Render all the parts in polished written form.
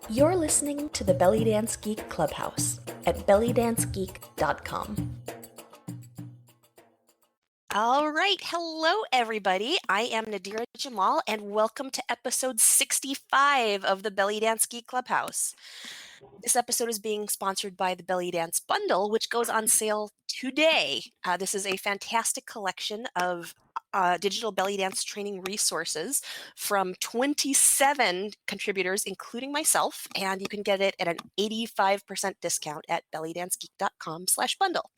You're listening to the Belly Dance Geek Clubhouse at bellydancegeek.com. All right. Hello, everybody. I am Nadira Jamal, and welcome to episode 65 of the Belly Dance Geek Clubhouse. This episode is being sponsored by the Belly Dance Bundle, which goes on sale today. This is a fantastic collection of digital belly dance training resources from 27 contributors, including myself, and you can get it at an 85% discount at bellydancegeek.com/bundle.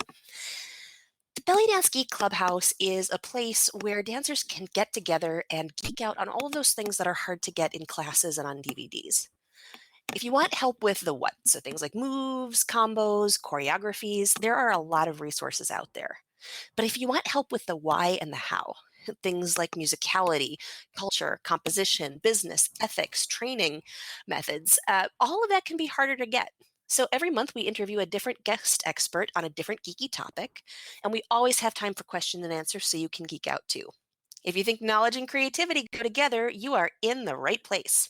The Belly Dance Geek Clubhouse is a place where dancers can get together and geek out on all of those things that are hard to get in classes and on DVDs. If you want help with the what, so things like moves, combos, choreographies, there are a lot of resources out there. But if you want help with the why and the how, things like musicality, culture, composition, business, ethics, training methods, all of that can be harder to get. So every month we interview a different guest expert on a different geeky topic, and we always have time for question and answer so you can geek out too. If you think knowledge and creativity go together, you are in the right place.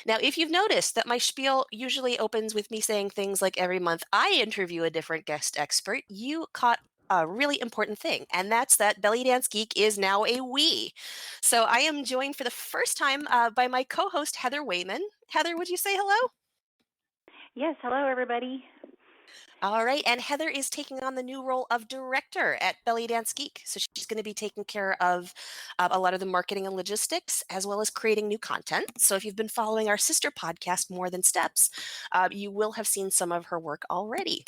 Now, if you've noticed that my spiel usually opens with me saying things like every month I interview a different guest expert, you caught a really important thing, and that's that Belly Dance Geek is now a we. So I am joined for the first time by my co-host, Heather Wayman. Heather, would you say hello? Yes, hello everybody. All right, and Heather is taking on the new role of director at Belly Dance Geek. So she's going to be taking care of a lot of the marketing and logistics, as well as creating new content. So if you've been following our sister podcast, More Than Steps, you will have seen some of her work already.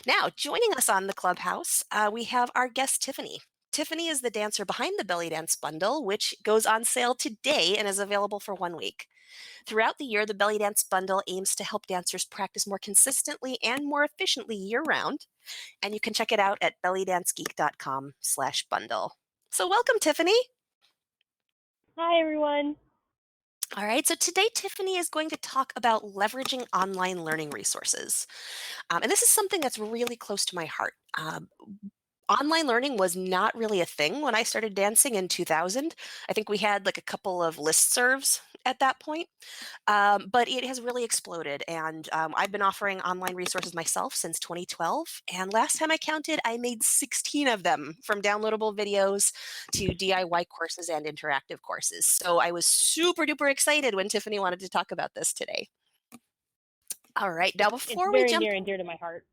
Now, joining us on the Clubhouse, we have our guest, Tiffany. Tiffany is the dancer behind the Belly Dance Bundle, which goes on sale today and is available for 1 week. Throughout the year, the Belly Dance Bundle aims to help dancers practice more consistently and more efficiently year-round, and you can check it out at bellydancegeek.com/bundle. So welcome, Tiffany. Hi, everyone. All right, so today Tiffany is going to talk about leveraging online learning resources. And this is something that's really close to my heart. Online learning was not really a thing when I started dancing in 2000. I think we had like a couple of listservs at that point, but it has really exploded. And I've been offering online resources myself since 2012. And last time I counted, I made 16 of them, from downloadable videos to DIY courses and interactive courses. So I was super duper excited when Tiffany wanted to talk about this today. All right, now before we It's very jump, near and dear to my heart.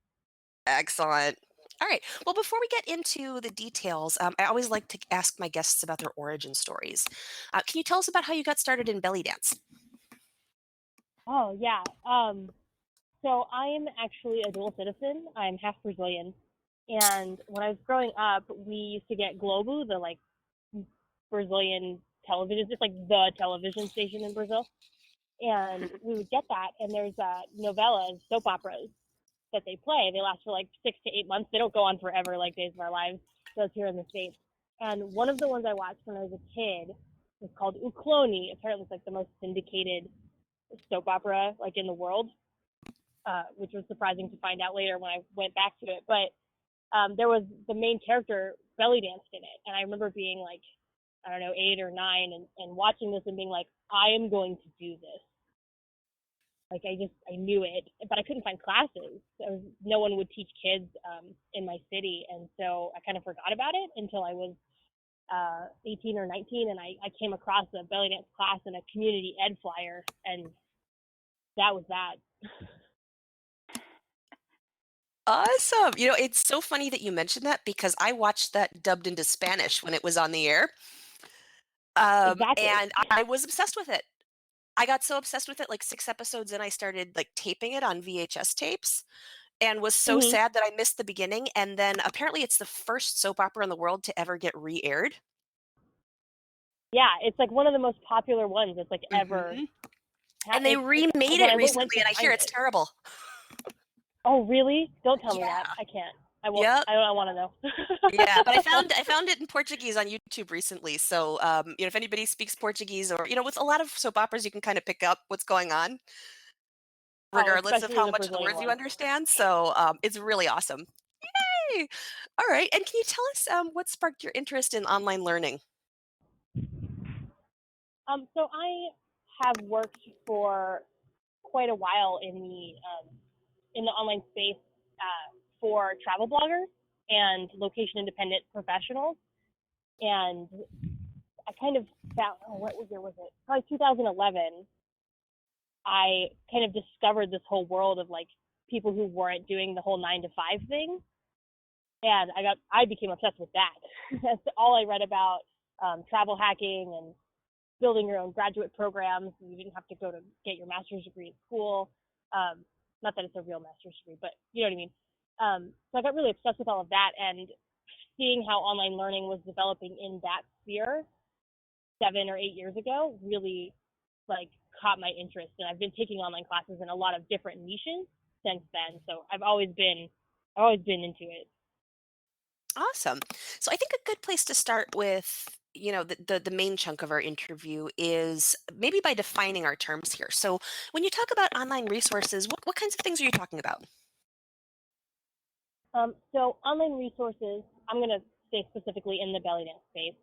excellent. All right. Well, before we get into the details, I always like to ask my guests about their origin stories. Can you tell us about how you got started in belly dance? Oh, yeah. So I'm actually a dual citizen. I'm half Brazilian. And when I was growing up, we used to get Globo, the like Brazilian television, just like the television station in Brazil. And we would get that, and there's novellas, soap operas that they play. They last for like 6 to 8 months. They don't go on forever like Days of Our Lives does here in the States. And one of the ones I watched when I was a kid was called Ukloni. Apparently it's like the most syndicated soap opera like in the world, which was surprising to find out later when I went back to it. But there was the main character belly danced in it. And I remember being like, I don't know, 8 or 9 and watching this and being like, I am going to do this. Like I knew it, but I couldn't find classes. No one would teach kids in my city, and so I kind of forgot about it until I was 18 or 19, and I came across a belly dance class in a community ed flyer, and that was that. Awesome. You know, it's so funny that you mentioned that because I watched that dubbed into Spanish when it was on the air. Exactly. And I was obsessed with it. I got so obsessed with it, like 6 episodes in, I started like taping it on VHS tapes and was so sad that I missed the beginning. And then apparently it's the first soap opera in the world to ever get re-aired. Yeah, it's like one of the most popular ones that's like ever. And they remade it recently, and I hear it's terrible. Oh, really? Don't tell me that. I can't. I won't. Yep. I don't want to know. Yeah, but I found it in Portuguese on YouTube recently. So, you know, if anybody speaks Portuguese, or, you know, with a lot of soap operas, you can kind of pick up what's going on, regardless of how much of the words you understand. So it's really awesome. Yay! All right. And can you tell us what sparked your interest in online learning? So I have worked for quite a while in the online space for travel bloggers and location independent professionals, and I kind of found, what year was it? Probably 2011. I kind of discovered this whole world of like people who weren't doing the whole 9 to 5 thing, and I became obsessed with that. That's all I read about, travel hacking and building your own graduate programs. You didn't have to go to get your master's degree at school. Not that it's a real master's degree, but you know what I mean. So I got really obsessed with all of that, and seeing how online learning was developing in that sphere 7 or 8 years ago really like caught my interest. And I've been taking online classes in a lot of different niches since then. So I've always been into it. Awesome. So I think a good place to start with, the main chunk of our interview is maybe by defining our terms here. So when you talk about online resources, what kinds of things are you talking about? So online resources, I'm going to stay specifically in the belly dance space,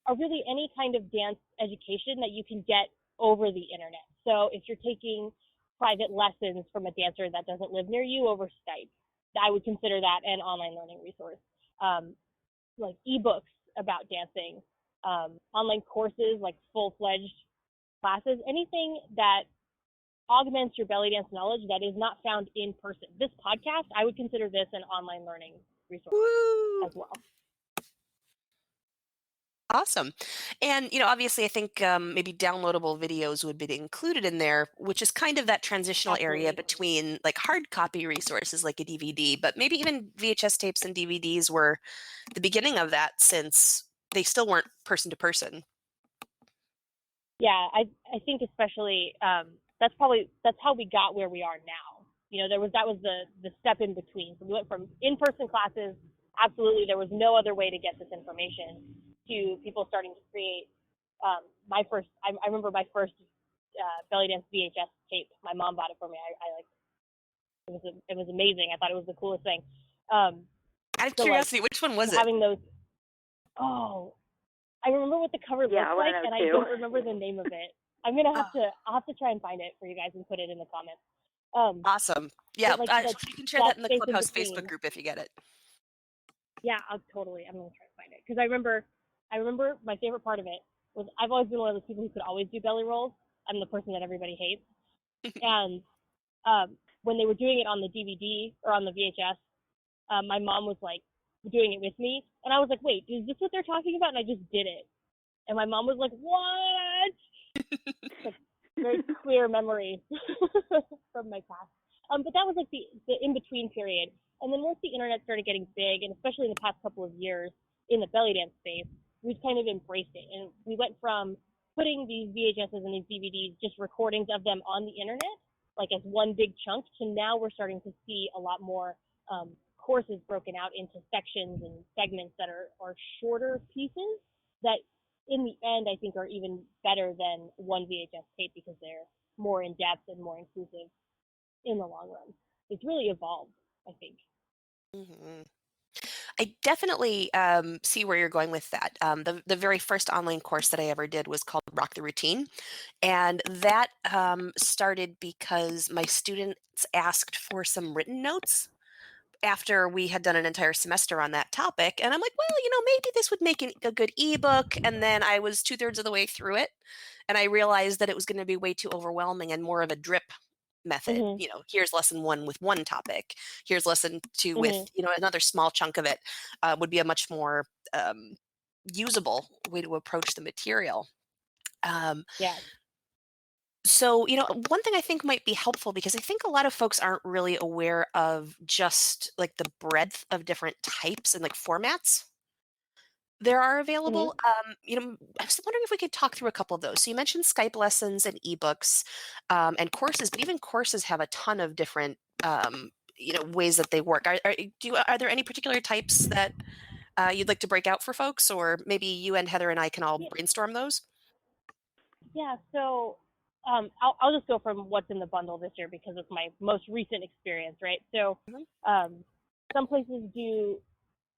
are really any kind of dance education that you can get over the internet. So if you're taking private lessons from a dancer that doesn't live near you over Skype, I would consider that an online learning resource. Like ebooks about dancing, online courses like full-fledged classes, anything that augments your belly dance knowledge that is not found in person. This podcast, I would consider this an online learning resource Woo! as well. Awesome. And, obviously I think maybe downloadable videos would be included in there, which is kind of that transitional area Absolutely. between like hard copy resources like a DVD, but maybe even VHS tapes and DVDs were the beginning of that, since they still weren't person to person. Yeah, I think especially that's how we got where we are now. That was the step in between. So we went from in-person classes, absolutely there was no other way to get this information, to people starting to create. I remember my first belly dance VHS tape. My mom bought it for me. It was amazing. I thought it was the coolest thing. Out of curiosity, which one was it? Having those. Oh, I remember what the cover looks like, and I don't remember the name of it. I'll have to try and find it for you guys and put it in the comments. Awesome. Yeah, you can share that in the Clubhouse Facebook group if you get it. Yeah, I'm gonna try and find it, because I remember my favorite part of it was I've always been one of those people who could always do belly rolls. I'm the person that everybody hates, and when they were doing it on the DVD or on the VHS, my mom was like doing it with me, and I was like, wait, is this what they're talking about? And I just did it, and my mom was like, what? Like, very clear memories from my past. But that was like the in-between period. And then once the internet started getting big, and especially in the past couple of years in the belly dance space, we've kind of embraced it. And we went from putting these VHSs and these DVDs, just recordings of them on the internet, like as one big chunk, to now we're starting to see a lot more courses broken out into sections and segments that are shorter pieces that in the end I think are even better than one VHS tape, because they're more in depth and more inclusive in the long run. It's really evolved, I think. Mm-hmm. I definitely see where you're going with that. The very first online course that I ever did was called Rock the Routine. And that started because my students asked for some written notes after we had done an entire semester on that topic. And I'm like, well, maybe this would make a good ebook. And then I was 2/3 of the way through it, and I realized that it was going to be way too overwhelming and more of a drip method. Mm-hmm. Here's lesson 1 with one topic. Here's lesson 2 Mm-hmm. with, another small chunk of it. Would be a much more usable way to approach the material. Yeah. So, one thing I think might be helpful, because I think a lot of folks aren't really aware of just like the breadth of different types and like formats there are available. Mm-hmm. I was wondering if we could talk through a couple of those. So you mentioned Skype lessons and ebooks and courses, but even courses have a ton of different, ways that they work. Are there any particular types that you'd like to break out for folks, or maybe you and Heather and I can all brainstorm those? Yeah. So I'll just go from what's in the bundle this year, because it's my most recent experience, right? So some places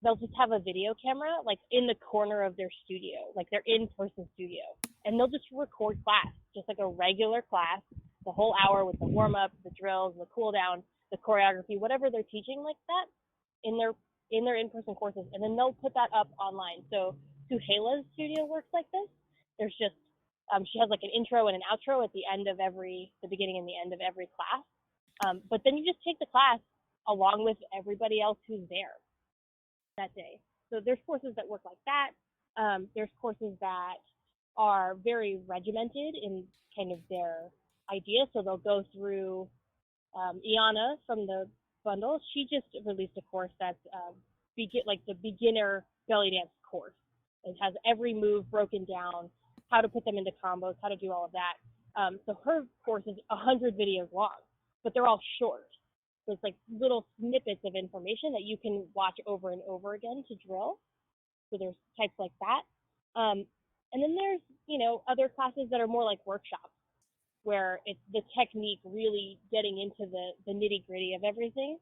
they'll just have a video camera like in the corner of their studio, like their in-person studio. and they'll just record class, just like a regular class, the whole hour with the warm-up, the drills, the cool-down, the choreography, whatever they're teaching like that in their in-person courses, and then they'll put that up online. So Suhela's studio works like this. There's just she has like an intro and an outro at the beginning and the end of every class. But then you just take the class along with everybody else who's there that day. So there's courses that work like that. There's courses that are very regimented in kind of their idea. So they'll go through Iana from the bundle. She just released a course that's the beginner belly dance course. It has every move broken down, how to put them into combos, how to do all of that. So her course is 100 videos long, but they're all short. So it's like little snippets of information that you can watch over and over again to drill. So there's types like that. And then there's, other classes that are more like workshops, where it's the technique really getting into the nitty gritty of everything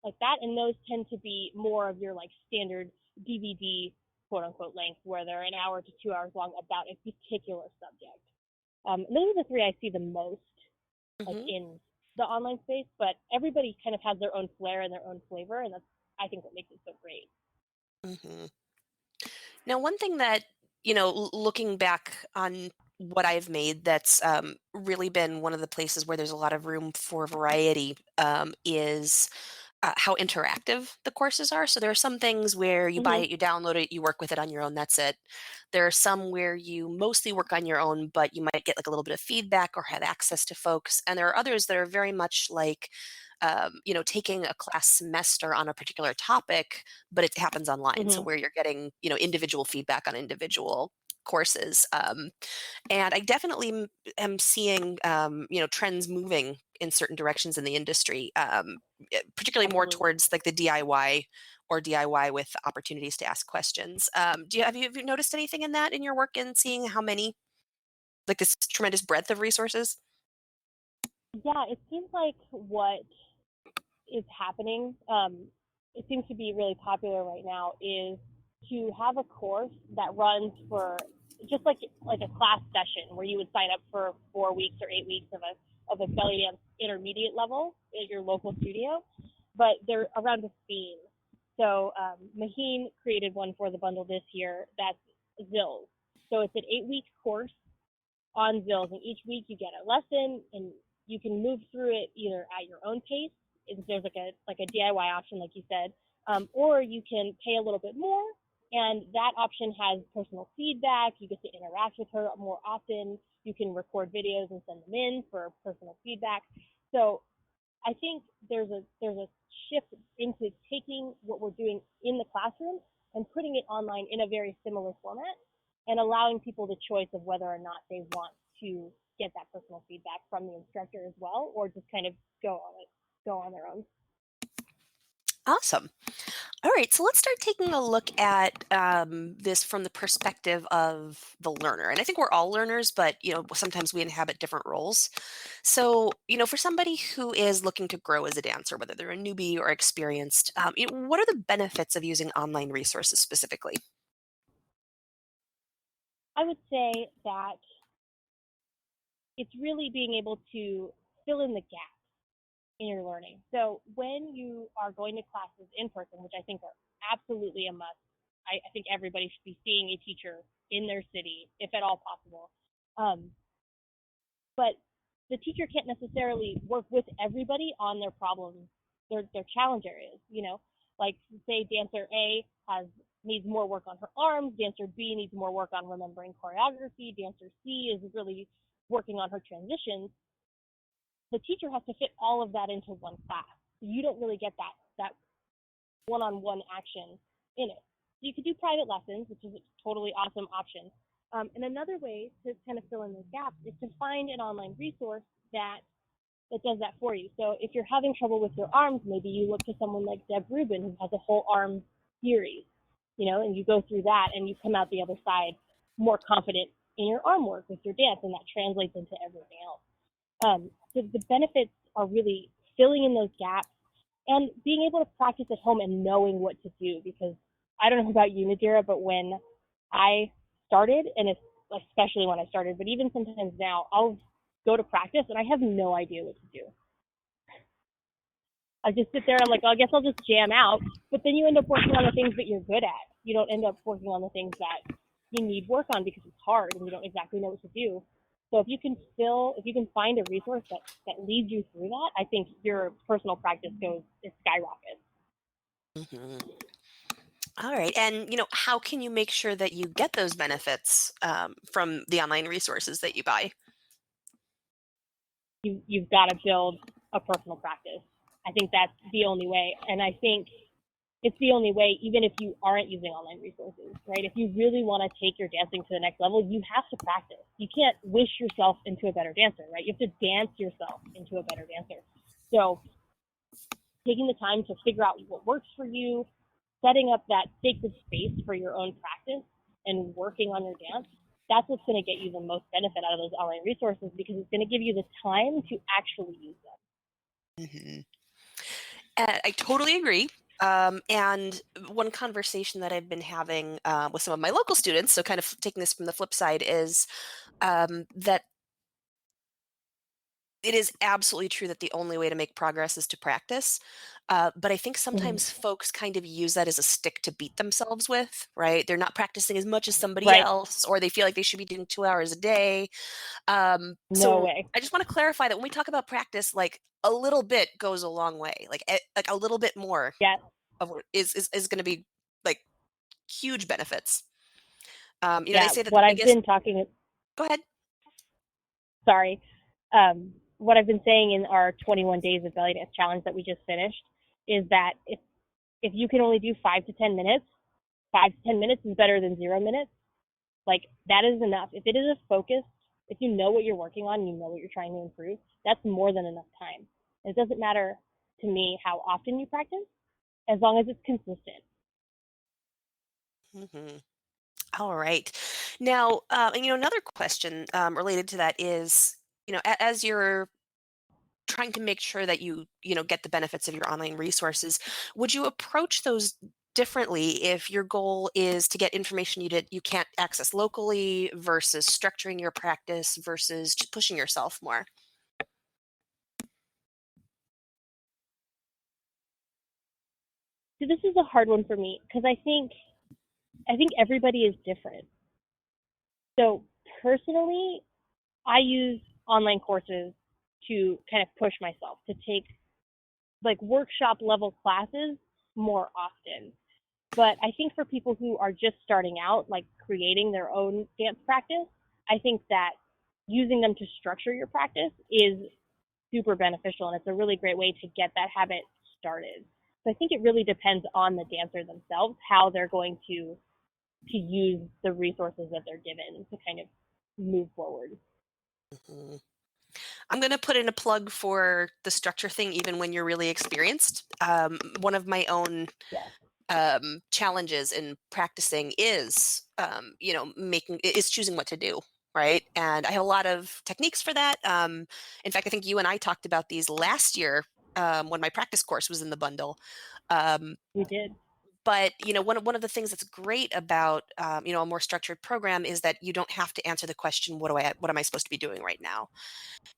like that. And those tend to be more of your like standard DVD quote unquote length, where they're an hour to 2 hours long about a particular subject. Those are the three I see the most like in the online space, but everybody kind of has their own flair and their own flavor, and that's, I think, what makes it so great. Mm-hmm. Now, one thing that, looking back on what I've made that's really been one of the places where there's a lot of room for variety is how interactive the courses are. So there are some things where you buy it, you download it, you work with it on your own, that's it. There are some where you mostly work on your own, but you might get like a little bit of feedback or have access to folks. And there are others that are very much like, taking a class semester on a particular topic, but it happens online. So where you're getting, individual feedback on individual courses. And I definitely am seeing, trends moving in certain directions in the industry, particularly more towards like the DIY or DIY with opportunities to ask questions. Have you noticed anything in that in your work and seeing how many, like this tremendous breadth of resources? Yeah, it seems like what is happening, it seems to be really popular right now, is to have a course that runs for just like a class session where you would sign up for 4 weeks or 8 weeks of a belly dance intermediate level at your local studio, but they're around a theme. So Maheen created one for the bundle this year that's Zills. So it's an 8-week course on Zills, and each week you get a lesson, and you can move through it either at your own pace. There's like a DIY option, like you said, or you can pay a little bit more, and that option has personal feedback. You get to interact with her more often. You can record videos and send them in for personal feedback. So I think there's a shift into taking what we're doing in the classroom and putting it online in a very similar format, and allowing people the choice of whether or not they want to get that personal feedback from the instructor as well, or just kind of go on their own. Awesome. All right, so let's start taking a look at this from the perspective of the learner. And I think we're all learners, but sometimes we inhabit different roles. So, for somebody who is looking to grow as a dancer, whether they're a newbie or experienced, what are the benefits of using online resources specifically? I would say that it's really being able to fill in the gaps in your learning. So when you are going to classes in person, which I think are absolutely a must, I think everybody should be seeing a teacher in their city, if at all possible. But the teacher can't necessarily work with everybody on their problems, their challenge areas. Like say dancer A needs more work on her arms, dancer B needs more work on remembering choreography, dancer C is really working on her transitions. The teacher has to fit all of that into one class. So you don't really get that one-on-one action in it. So you could do private lessons, which is a totally awesome option. And another way to kind of fill in those gaps is to find an online resource that does that for you. So if you're having trouble with your arms, maybe you look to someone like Deb Rubin, who has a whole arm series, and you go through that and you come out the other side more confident in your arm work with your dance, and that translates into everything else. So the benefits are really filling in those gaps and being able to practice at home and knowing what to do. Because I don't know about you, Nadira, but when I started, and it's especially when I started, but even sometimes now, I'll go to practice and I have no idea what to do. I just sit there and I'm like, well, I guess I'll just jam out. But then you end up working on the things that you're good at. You don't end up working on the things that you need work on because it's hard and you don't exactly know what to do. So if you can find a resource that leads you through that, I think your personal practice it skyrockets. Mm-hmm. All right. And, how can you make sure that you get those benefits from the online resources that you buy? You've got to build a personal practice. I think that's the only way. And I think it's the only way, even if you aren't using online resources, right? If you really want to take your dancing to the next level, you have to practice. You can't wish yourself into a better dancer, right? You have to dance yourself into a better dancer. So taking the time to figure out what works for you, setting up that sacred space for your own practice and working on your dance, that's what's going to get you the most benefit out of those online resources, because it's going to give you the time to actually use them. Mm-hmm. I totally agree. And one conversation that I've been having with some of my local students, so kind of taking this from the flip side, is that it is absolutely true that the only way to make progress is to practice. But I think sometimes folks kind of use that as a stick to beat themselves with, right? They're not practicing as much as somebody Right. else, or they feel like they should be doing 2 hours a day. No So way. I just want to clarify that when we talk about practice, like a little bit goes a long way. Like a little bit more Yes. of what is going to be like huge benefits. They Yeah. say that the What I've biggest. been talking Go ahead. sorry, what I've been saying in our 21 days of belly dance challenge that we just finished is that if you can only do 5 to 10 minutes, 5 to 10 minutes is better than 0 minutes. Like, that is enough. If it is a focus, if you know what you're working on, you know what you're trying to improve, that's more than enough time. It doesn't matter to me how often you practice, as long as it's consistent. Mm-hmm. All right. Now, and another question related to that is, as you're trying to make sure that you get the benefits of your online resources, would you approach those differently if your goal is to get information you can't access locally versus structuring your practice versus just pushing yourself more? So this is a hard one for me because I think everybody is different. So personally, I use online courses to kind of push myself to take like workshop level classes more often. But I think for people who are just starting out, like creating their own dance practice, I think that using them to structure your practice is super beneficial, and it's a really great way to get that habit started. So I think it really depends on the dancer themselves, how they're going to use the resources that they're given to kind of move forward. Mhm. I'm going to put in a plug for the structure thing, even when you're really experienced. One of my own Yeah. challenges in practicing is, is choosing what to do. Right. And I have a lot of techniques for that. In fact, I think you and I talked about these last year when my practice course was in the bundle. We did. But one of the things that's great about a more structured program is that you don't have to answer the question, what am I supposed to be doing right now?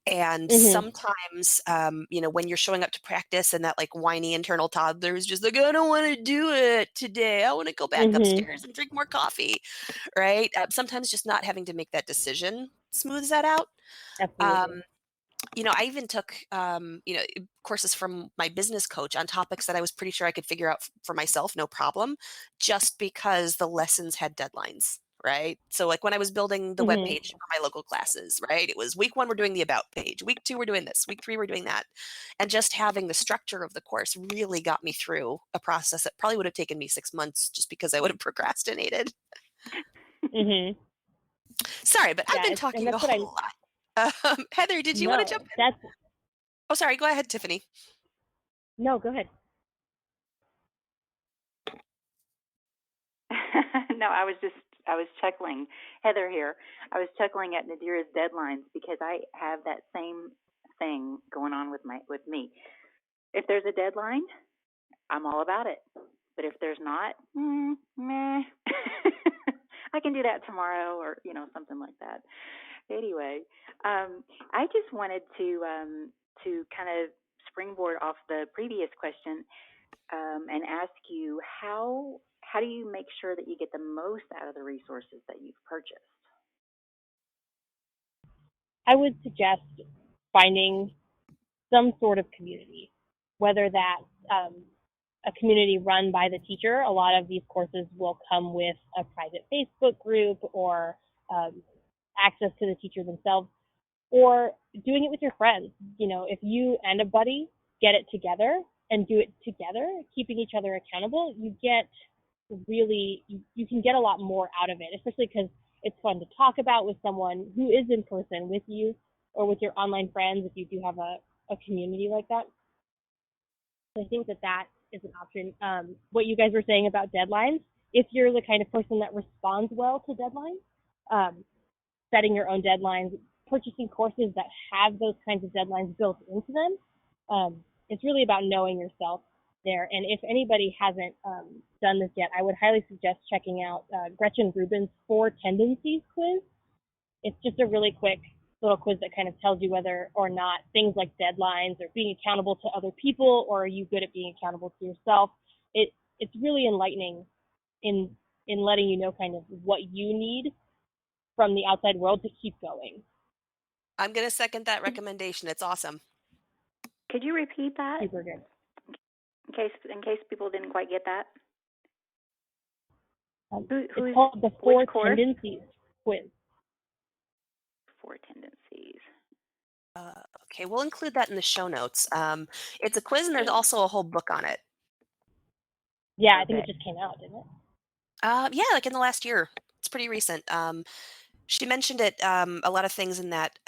And Mhm. sometimes, when you're showing up to practice and that like whiny internal toddler is just like, I don't want to do it today. I want to go back Mhm. upstairs and drink more coffee, right? Sometimes just not having to make that decision smooths that out. Absolutely. Um, I even took, courses from my business coach on topics that I was pretty sure I could figure out for myself, no problem, just because the lessons had deadlines, right? So like when I was building the web Mhm. page for my local classes, right? It was week 1, we're doing the about page. Week 2, we're doing this. Week 3, we're doing that. And just having the structure of the course really got me through a process that probably would have taken me 6 months just because I would have procrastinated. Mhm. Sorry, but I've Yeah, been and talking a that's what whole lot. Heather, did you want to jump no, in? that's Oh, sorry. Go ahead, Tiffany. no, go ahead. No, I was chuckling. Heather here. I was chuckling at Nadira's deadlines because I have that same thing going on with me. If there's a deadline, I'm all about it. But if there's not, meh. I can do that tomorrow, or something like that. Anyway, I just wanted to kind of springboard off the previous question, and ask you how do you make sure that you get the most out of the resources that you've purchased? I would suggest finding some sort of community, whether that's a community run by the teacher. A lot of these courses will come with a private Facebook group or access to the teacher themselves, or doing it with your friends. If you and a buddy get it together and do it together, keeping each other accountable, you can get a lot more out of it, especially because it's fun to talk about with someone who is in person with you, or with your online friends if you do have a community like that. So I think that is an option. What you guys were saying about deadlines, if you're the kind of person that responds well to deadlines, setting your own deadlines, purchasing courses that have those kinds of deadlines built into them, it's really about knowing yourself there. And if anybody hasn't done this yet, I would highly suggest checking out Gretchen Rubin's 4 Tendencies quiz. It's just a really quick little quiz that kind of tells you whether or not things like deadlines or being accountable to other people, or are you good at being accountable to yourself. It's really enlightening in letting you know kind of what you need from the outside world to keep going. I'm going to second that recommendation. It's awesome. Could you repeat that? Super good. In case people didn't quite get that. It's called the 4 Tendencies quiz. 4 Tendencies. Okay, we'll include that in the show notes. It's a quiz, and there's also a whole book on it. Yeah, I think it just came out, didn't it? Yeah, like in the last year. It's pretty recent. She mentioned it, a lot of things in that,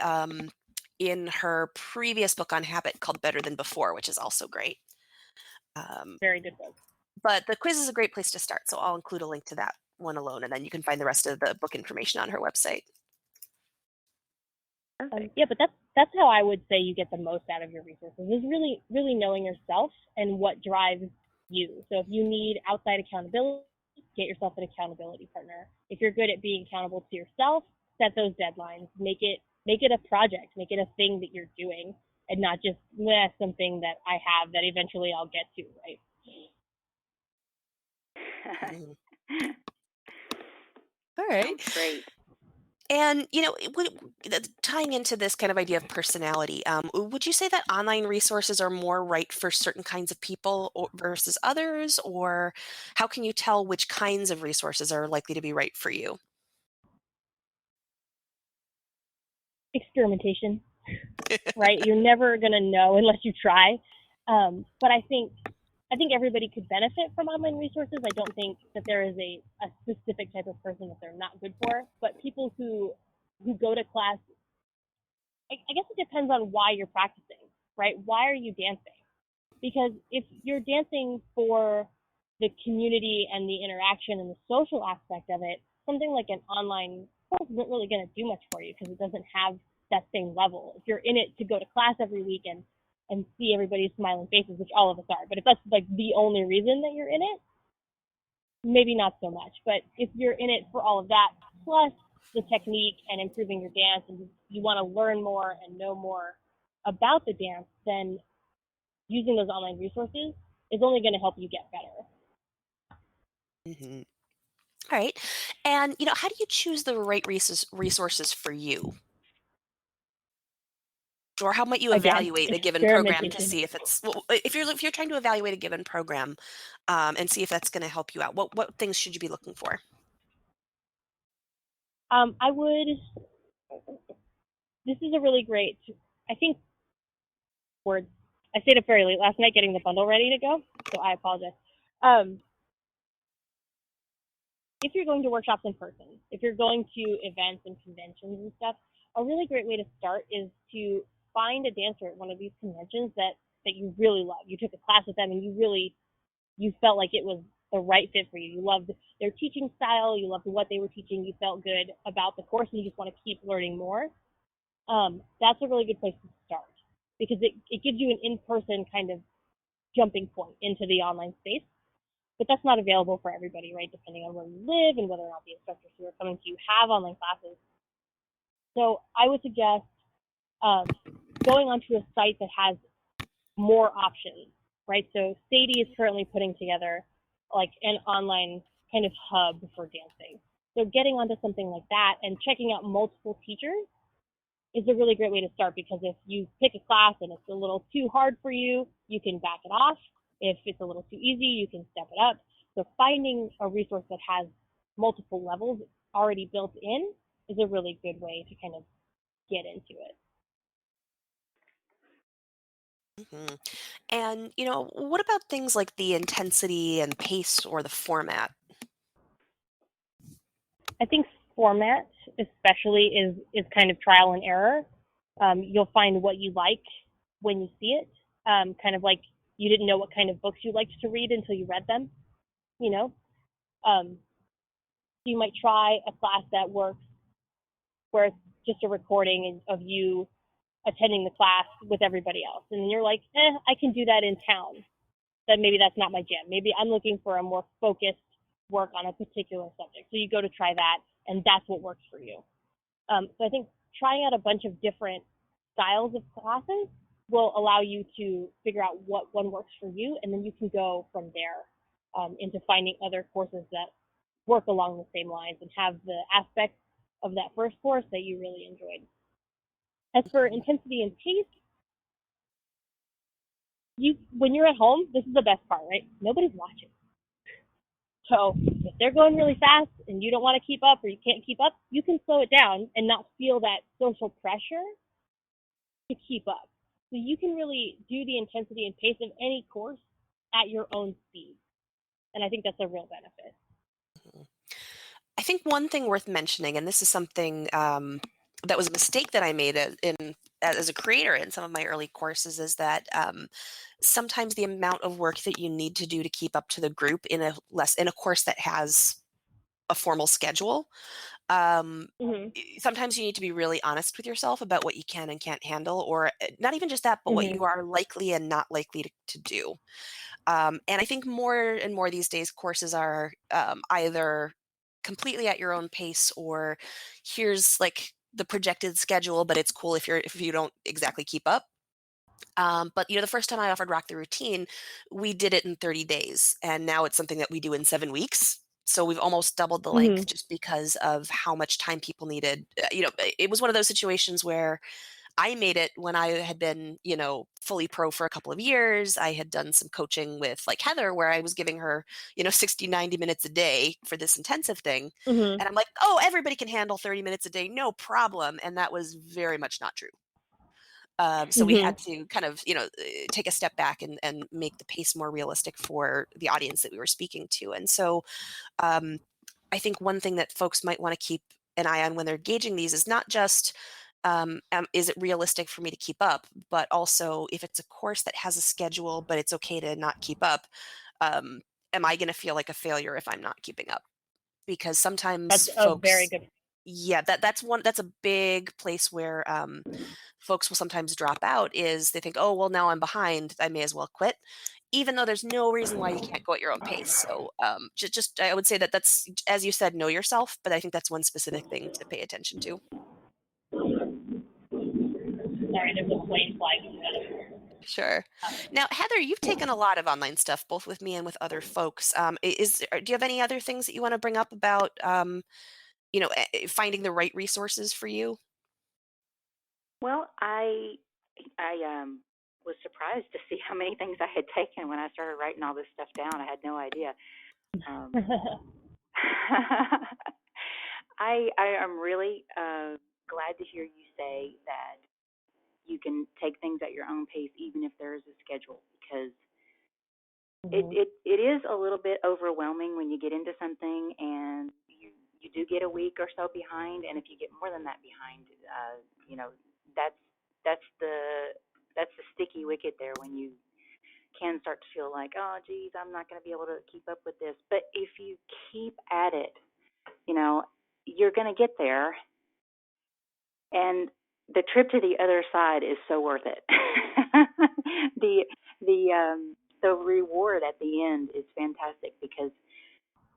in her previous book on habit called Better Than Before, which is also great. Very good book. But the quiz is a great place to start, so I'll include a link to that one alone, and then you can find the rest of the book information on her website. Yeah, but that's how I would say you get the most out of your resources, is really, really knowing yourself and what drives you. So if you need outside accountability, get yourself an accountability partner. If you're good at being accountable to yourself, set those deadlines. Make it a project. Make it a thing that you're doing, and not just something that I have that eventually I'll get to, right? All right. Sounds great. And, tying into this kind of idea of personality, would you say that online resources are more right for certain kinds of people versus others? Or how can you tell which kinds of resources are likely to be right for you? Experimentation, right? You're never going to know unless you try. But I think everybody could benefit from online resources. I don't think that there is a specific type of person that they're not good for, but people who go to class, I guess it depends on why you're practicing, right? Why are you dancing? Because if you're dancing for the community and the interaction and the social aspect of it, something like an online course isn't really going to do much for you, because it doesn't have that same level. If you're in it to go to class every week and see everybody's smiling faces, which all of us are, but if that's like the only reason that you're in it, maybe not so much. But if you're in it for all of that, plus the technique and improving your dance, and you want to learn more and know more about the dance, then using those online resources is only going to help you get better. Mm-hmm. All right. And, how do you choose the right resources for you? Or how might you evaluate a given program to see if it's, if you're trying to evaluate a given program, and see if that's going to help you out, what things should you be looking for? I would. This is a really great, I think, word. I stayed up very late last night getting the bundle ready to go, so I apologize. If you're going to workshops in person, if you're going to events and conventions and stuff, a really great way to start is to find a dancer at one of these conventions that you really love. You took a class with them and you felt like it was the right fit for you. You loved their teaching style, you loved what they were teaching, you felt good about the course, and you just want to keep learning more. That's a really good place to start, because it gives you an in-person kind of jumping point into the online space. but that's not available for everybody, right? Depending on where you live and whether or not the instructors who are coming to you have online classes. So I would suggest going onto a site that has more options, right? So Sadie is currently putting together like an online kind of hub for dancing. So getting onto something like that and checking out multiple teachers is a really great way to start, because if you pick a class and it's a little too hard for you, you can back it off. If it's a little too easy, you can step it up. So finding a resource that has multiple levels already built in is a really good way to kind of get into it. Mm-hmm. And, what about things like the intensity and pace or the format? I think format especially is kind of trial and error. You'll find what you like when you see it. Kind of like you didn't know what kind of books you liked to read until you read them, you know? You might try a class that works where it's just a recording of you attending the class with everybody else. And then you're like, I can do that in town. Then maybe that's not my jam. Maybe I'm looking for a more focused work on a particular subject. So you go to try that, and that's what works for you. So I think trying out a bunch of different styles of classes will allow you to figure out what one works for you, and then you can go from there into finding other courses that work along the same lines and have the aspects of that first course that you really enjoyed. As for intensity and pace, when you're at home, this is the best part, right? Nobody's watching. So if they're going really fast and you don't want to keep up or you can't keep up, you can slow it down and not feel that social pressure to keep up. So you can really do the intensity and pace of any course at your own speed. And I think that's a real benefit. I think one thing worth mentioning, and this is something that was a mistake that I made as a creator in some of my early courses, is that sometimes the amount of work that you need to do to keep up to the group in a course that has a formal schedule, sometimes you need to be really honest with yourself about what you can and can't handle, or not even just that, but what you are likely and not likely to do. And I think more and more these days, courses are either completely at your own pace, or here's like the projected schedule, but it's cool if you don't exactly keep up. But the first time I offered Rock the Routine, we did it in 30 days, and now it's something that we do in 7 weeks. So we've almost doubled the length just because of how much time people needed. It was one of those situations where I made it when I had been, fully pro for a couple of years. I had done some coaching with like Heather, where I was giving her, 60, 90 minutes a day for this intensive thing. And I'm like, oh, everybody can handle 30 minutes a day, no problem. And that was very much not true. So we had to kind of, take a step back and make the pace more realistic for the audience that we were speaking to. And so I think one thing that folks might want to keep an eye on when they're gauging these is not just, is it realistic for me to keep up, but also if it's a course that has a schedule, but it's okay to not keep up, am I going to feel like a failure if I'm not keeping up? Because sometimes That's a very good. yeah, that's a big place where folks will sometimes drop out, is they think, oh, well, now I'm behind, I may as well quit, even though there's no reason why you can't go at your own pace. So just I would say that's, as you said, know yourself, but I think that's one specific thing to pay attention to. Sorry, there's a plane flying. Sure. Now, Heather, you've taken a lot of online stuff, both with me and with other folks. Do you have any other things that you want to bring up about, finding the right resources for you? Well, I was surprised to see how many things I had taken when I started writing all this stuff down. I had no idea. Um, I am really glad to hear you say that you can take things at your own pace, even if there is a schedule, because it is a little bit overwhelming when you get into something and you do get a week or so behind, and if you get more than that behind, that's that's the that's the sticky wicket there, when you can start to feel like, oh, geez, I'm not going to be able to keep up with this. But if you keep at it, you're going to get there, and the trip to the other side is so worth it. the the the reward at the end is fantastic because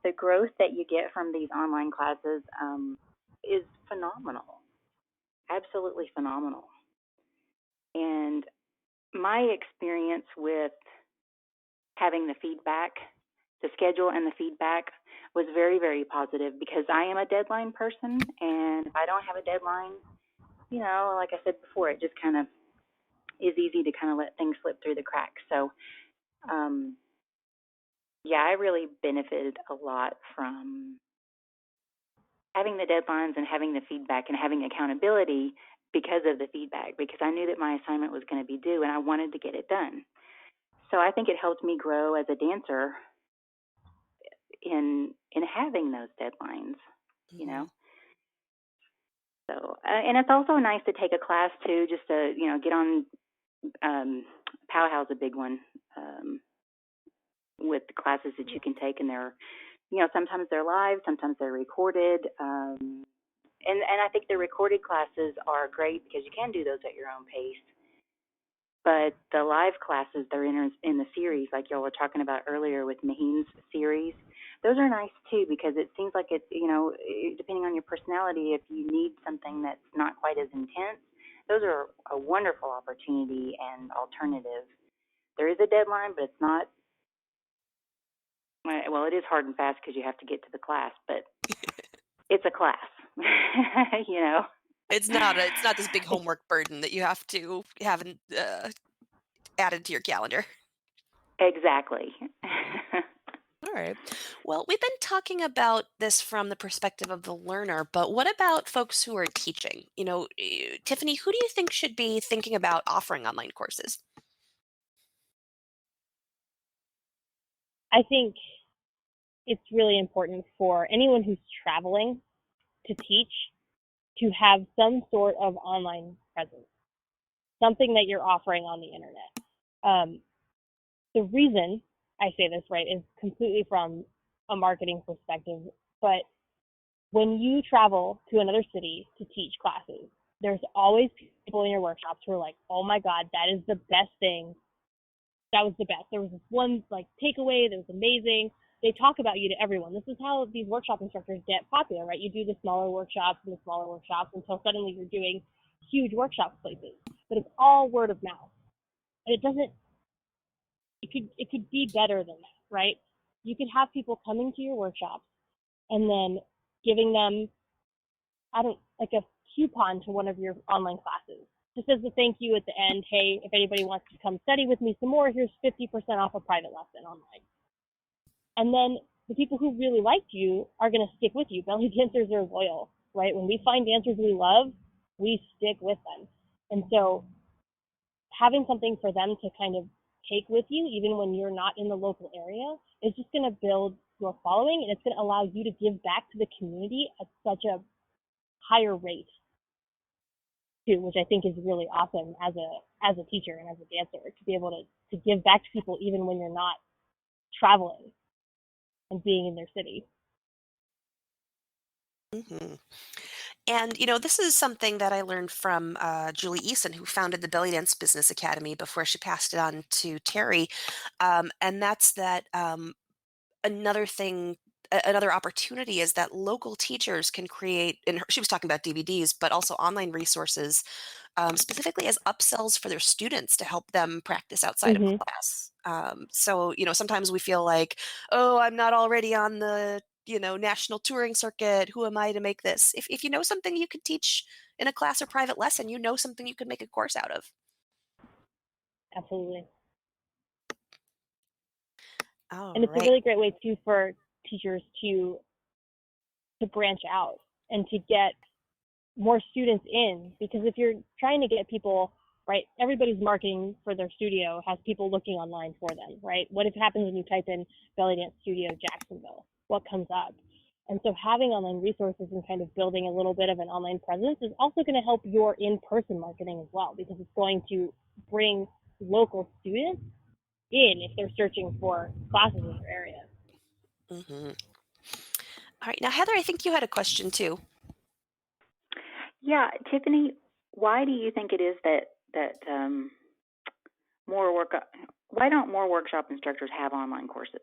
the growth that you get from these online classes is phenomenal, absolutely phenomenal. And my experience with having the feedback, the schedule and the feedback was very, very positive because I am a deadline person. And if I don't have a deadline, like I said before, it just kind of is easy to kind of let things slip through the cracks. So, yeah, I really benefited a lot from having the deadlines and having the feedback and having accountability because of the feedback, because I knew that my assignment was going to be due and I wanted to get it done. So I think it helped me grow as a dancer in having those deadlines, you know. So and it's also nice to take a class too, just to get on. Powhow's a big one with the classes that you can take, and they're sometimes they're live, sometimes they're recorded. And I think the recorded classes are great because you can do those at your own pace. But the live classes, they're in the series, like y'all were talking about earlier with Maheen's series. Those are nice too because it seems like it's, depending on your personality, if you need something that's not quite as intense, those are a wonderful opportunity and alternative. There is a deadline, but it's not, well, it is hard and fast because you have to get to the class, but it's a class, It's not this big homework burden that you have to have added to your calendar. Exactly. All right. Well, we've been talking about this from the perspective of the learner, but what about folks who are teaching? Tiffany, who do you think should be thinking about offering online courses? I think it's really important for anyone who's traveling to teach to have some sort of online presence, something that you're offering on the internet. The reason I say this, right, is completely from a marketing perspective, but when you travel to another city to teach classes, there's always people in your workshops who are like, oh my God, that is the best thing. That was the best. There was this one takeaway that was amazing. They talk about you to everyone. This is how these workshop instructors get popular, right? You do the smaller workshops and the smaller workshops until suddenly you're doing huge workshop places. But it's all word of mouth. And it could be better than that, right? You could have people coming to your workshops and then giving them a coupon to one of your online classes. Just as a thank you at the end, hey, if anybody wants to come study with me some more, here's 50% off a private lesson online. And then the people who really liked you are going to stick with you. Belly dancers are loyal, right? When we find dancers we love, we stick with them. And so having something for them to kind of take with you, even when you're not in the local area, is just going to build your following, and it's going to allow you to give back to the community at such a higher rate too, which I think is really awesome as a teacher and as a dancer, to be able to give back to people even when you're not traveling and being in their city. Mm-hmm. And, this is something that I learned from Julie Eason, who founded the Belly Dance Business Academy before she passed it on to Terry. And that's that another thing, another opportunity is that local teachers can create, and she was talking about DVDs, but also online resources, specifically as upsells for their students to help them practice outside of class. So, sometimes we feel like, oh, I'm not already on the, national touring circuit. Who am I to make this? If you know something you could teach in a class or private lesson, something you could make a course out of. Absolutely. All and it's a right. really great way too for teachers to branch out and to get more students in, because if you're trying to get people, right, everybody's marketing for their studio has people looking online for them, right? What if happens when you type in belly dance studio Jacksonville? What comes up? And so having online resources and kind of building a little bit of an online presence is also going to help your in-person marketing as well, because it's going to bring local students in if they're searching for classes in their area. Mm-hmm. All right. Now, Heather, I think you had a question too. Yeah, Tiffany, why do you think it is that more why don't more workshop instructors have online courses?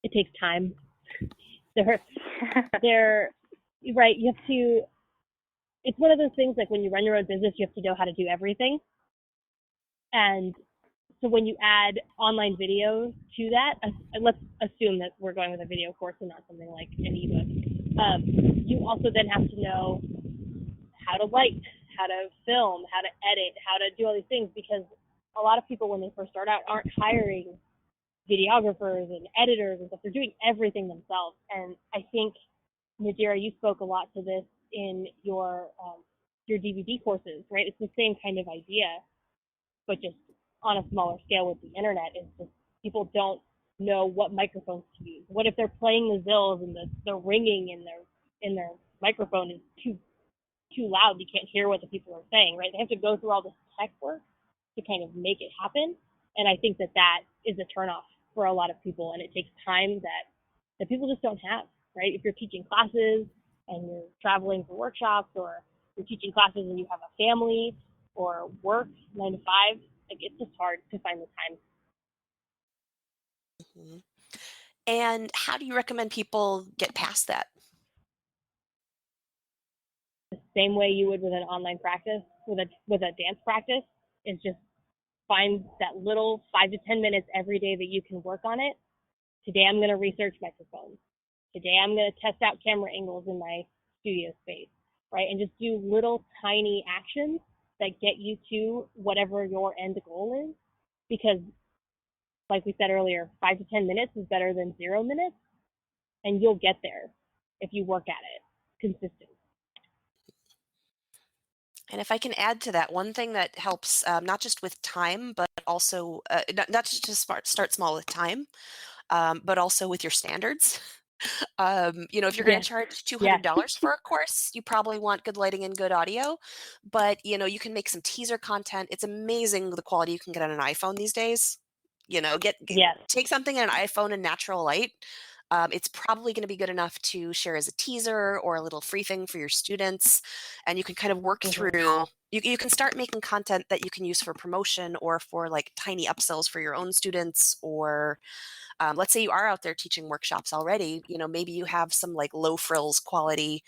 It takes time. They're right. You have to. It's one of those things like when you run your own business, you have to know how to do everything. And so when you add online videos to that, let's assume that we're going with a video course and not something like an ebook. You also then have to know how to light, how to film, how to edit, how to do all these things, because a lot of people when they first start out aren't hiring videographers and editors and stuff. They're doing everything themselves. And I think, Nadira, you spoke a lot to this in your DVD courses, right? It's the same kind of idea, but just on a smaller scale with the internet. Is just people don't know what microphones to use. What if they're playing the zills and the ringing in their microphone is too loud? You can't hear what the people are saying, right? They have to go through all this tech work to kind of make it happen. And I think that is a turnoff for a lot of people, and it takes time that people just don't have, right? If you're teaching classes and you're traveling for workshops, or you're teaching classes and you have a family or work 9 to 5, like it's just hard to find the time. Mm-hmm. And how do you recommend people get past that? The same way you would with an online practice, with a dance practice, is just find that little 5 to 10 minutes every day that you can work on it. Today I'm going to research microphones. Today I'm going to test out camera angles in my studio space, right? And just do little tiny actions that get you to whatever your end goal is. Because like we said earlier, 5 to 10 minutes is better than 0 minutes, and you'll get there if you work at it consistently. And if I can add to that, one thing that helps, not just with time, but also not just to start small with time, but also with your standards. If you're going to charge $200 for a course, you probably want good lighting and good audio. But you can make some teaser content. It's amazing the quality you can get on an iPhone these days. Take something in an iPhone in natural light. It's probably going to be good enough to share as a teaser or a little free thing for your students. And you can kind of work through, you can start making content that you can use for promotion or for like tiny upsells for your own students. Or let's say you are out there teaching workshops already, maybe you have some like low frills quality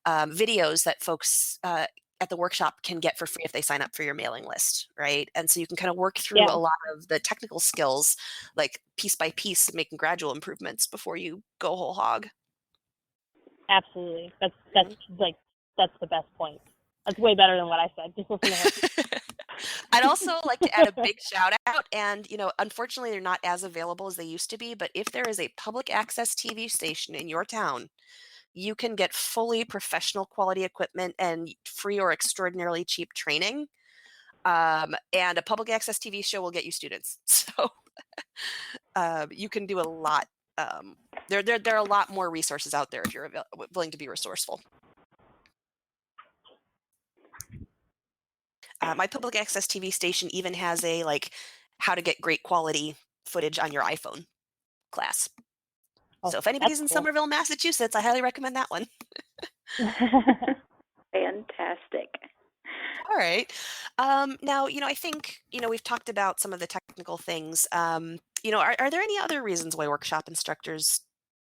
videos that folks at the workshop can get for free if they sign up for your mailing list, right? And so you can kind of work through a lot of the technical skills, like piece by piece, making gradual improvements before you go whole hog. Absolutely. That's the best point. That's way better than what I said. Just listen to her. I'd also like to add a big shout out, and unfortunately they're not as available as they used to be, but if there is a public access TV station in your town, you can get fully professional quality equipment and free or extraordinarily cheap training. And a public access TV show will get you students. So you can do a lot. There are a lot more resources out there if you're willing to be resourceful. My public access TV station even has a how to get great quality footage on your iPhone class. So if anybody's in Somerville, Massachusetts, I highly recommend that one. Fantastic. All right. Now, I think, we've talked about some of the technical things. Are there any other reasons why workshop instructors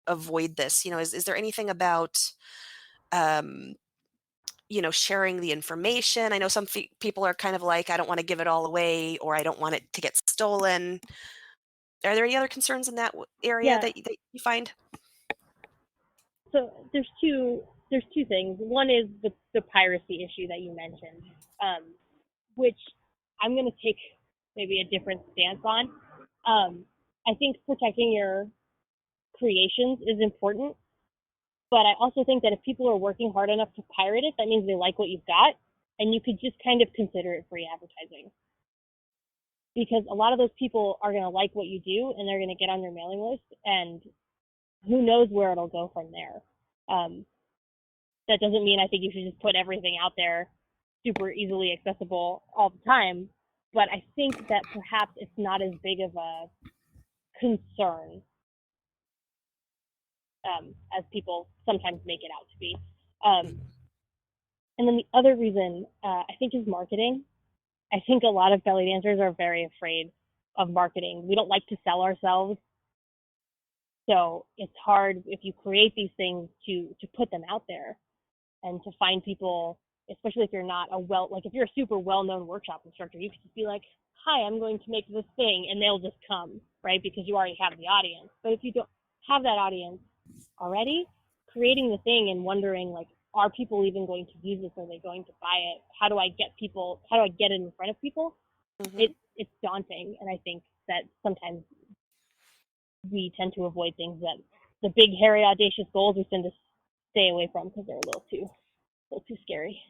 avoid this? Is there anything about, sharing the information? I know some people are kind of like, I don't want to give it all away, or I don't want it to get stolen. Are there any other concerns in that area that you find? So there's two things. One is the piracy issue that you mentioned, which I'm going to take maybe a different stance on. I think protecting your creations is important, but I also think that if people are working hard enough to pirate it, that means they like what you've got, and you could just kind of consider it free advertising. Because a lot of those people are going to like what you do, and they're going to get on your mailing list, and who knows where it'll go from there. That doesn't mean I think you should just put everything out there super easily accessible all the time, but I think that perhaps it's not as big of a concern as people sometimes make it out to be. And then the other reason I think is marketing. I think a lot of belly dancers are very afraid of marketing. We don't like to sell ourselves. So it's hard if you create these things to put them out there and to find people, especially if you're not if you're a super well-known workshop instructor, you could just be like, hi, I'm going to make this thing, and they'll just come, right? Because you already have the audience. But if you don't have that audience already, creating the thing and wondering, like, are people even going to use this? Are they going to buy it? How do I get it in front of people? Mm-hmm. It's daunting. And I think that sometimes we tend to avoid things that the big, hairy, audacious goals we tend to stay away from because they're a little too scary.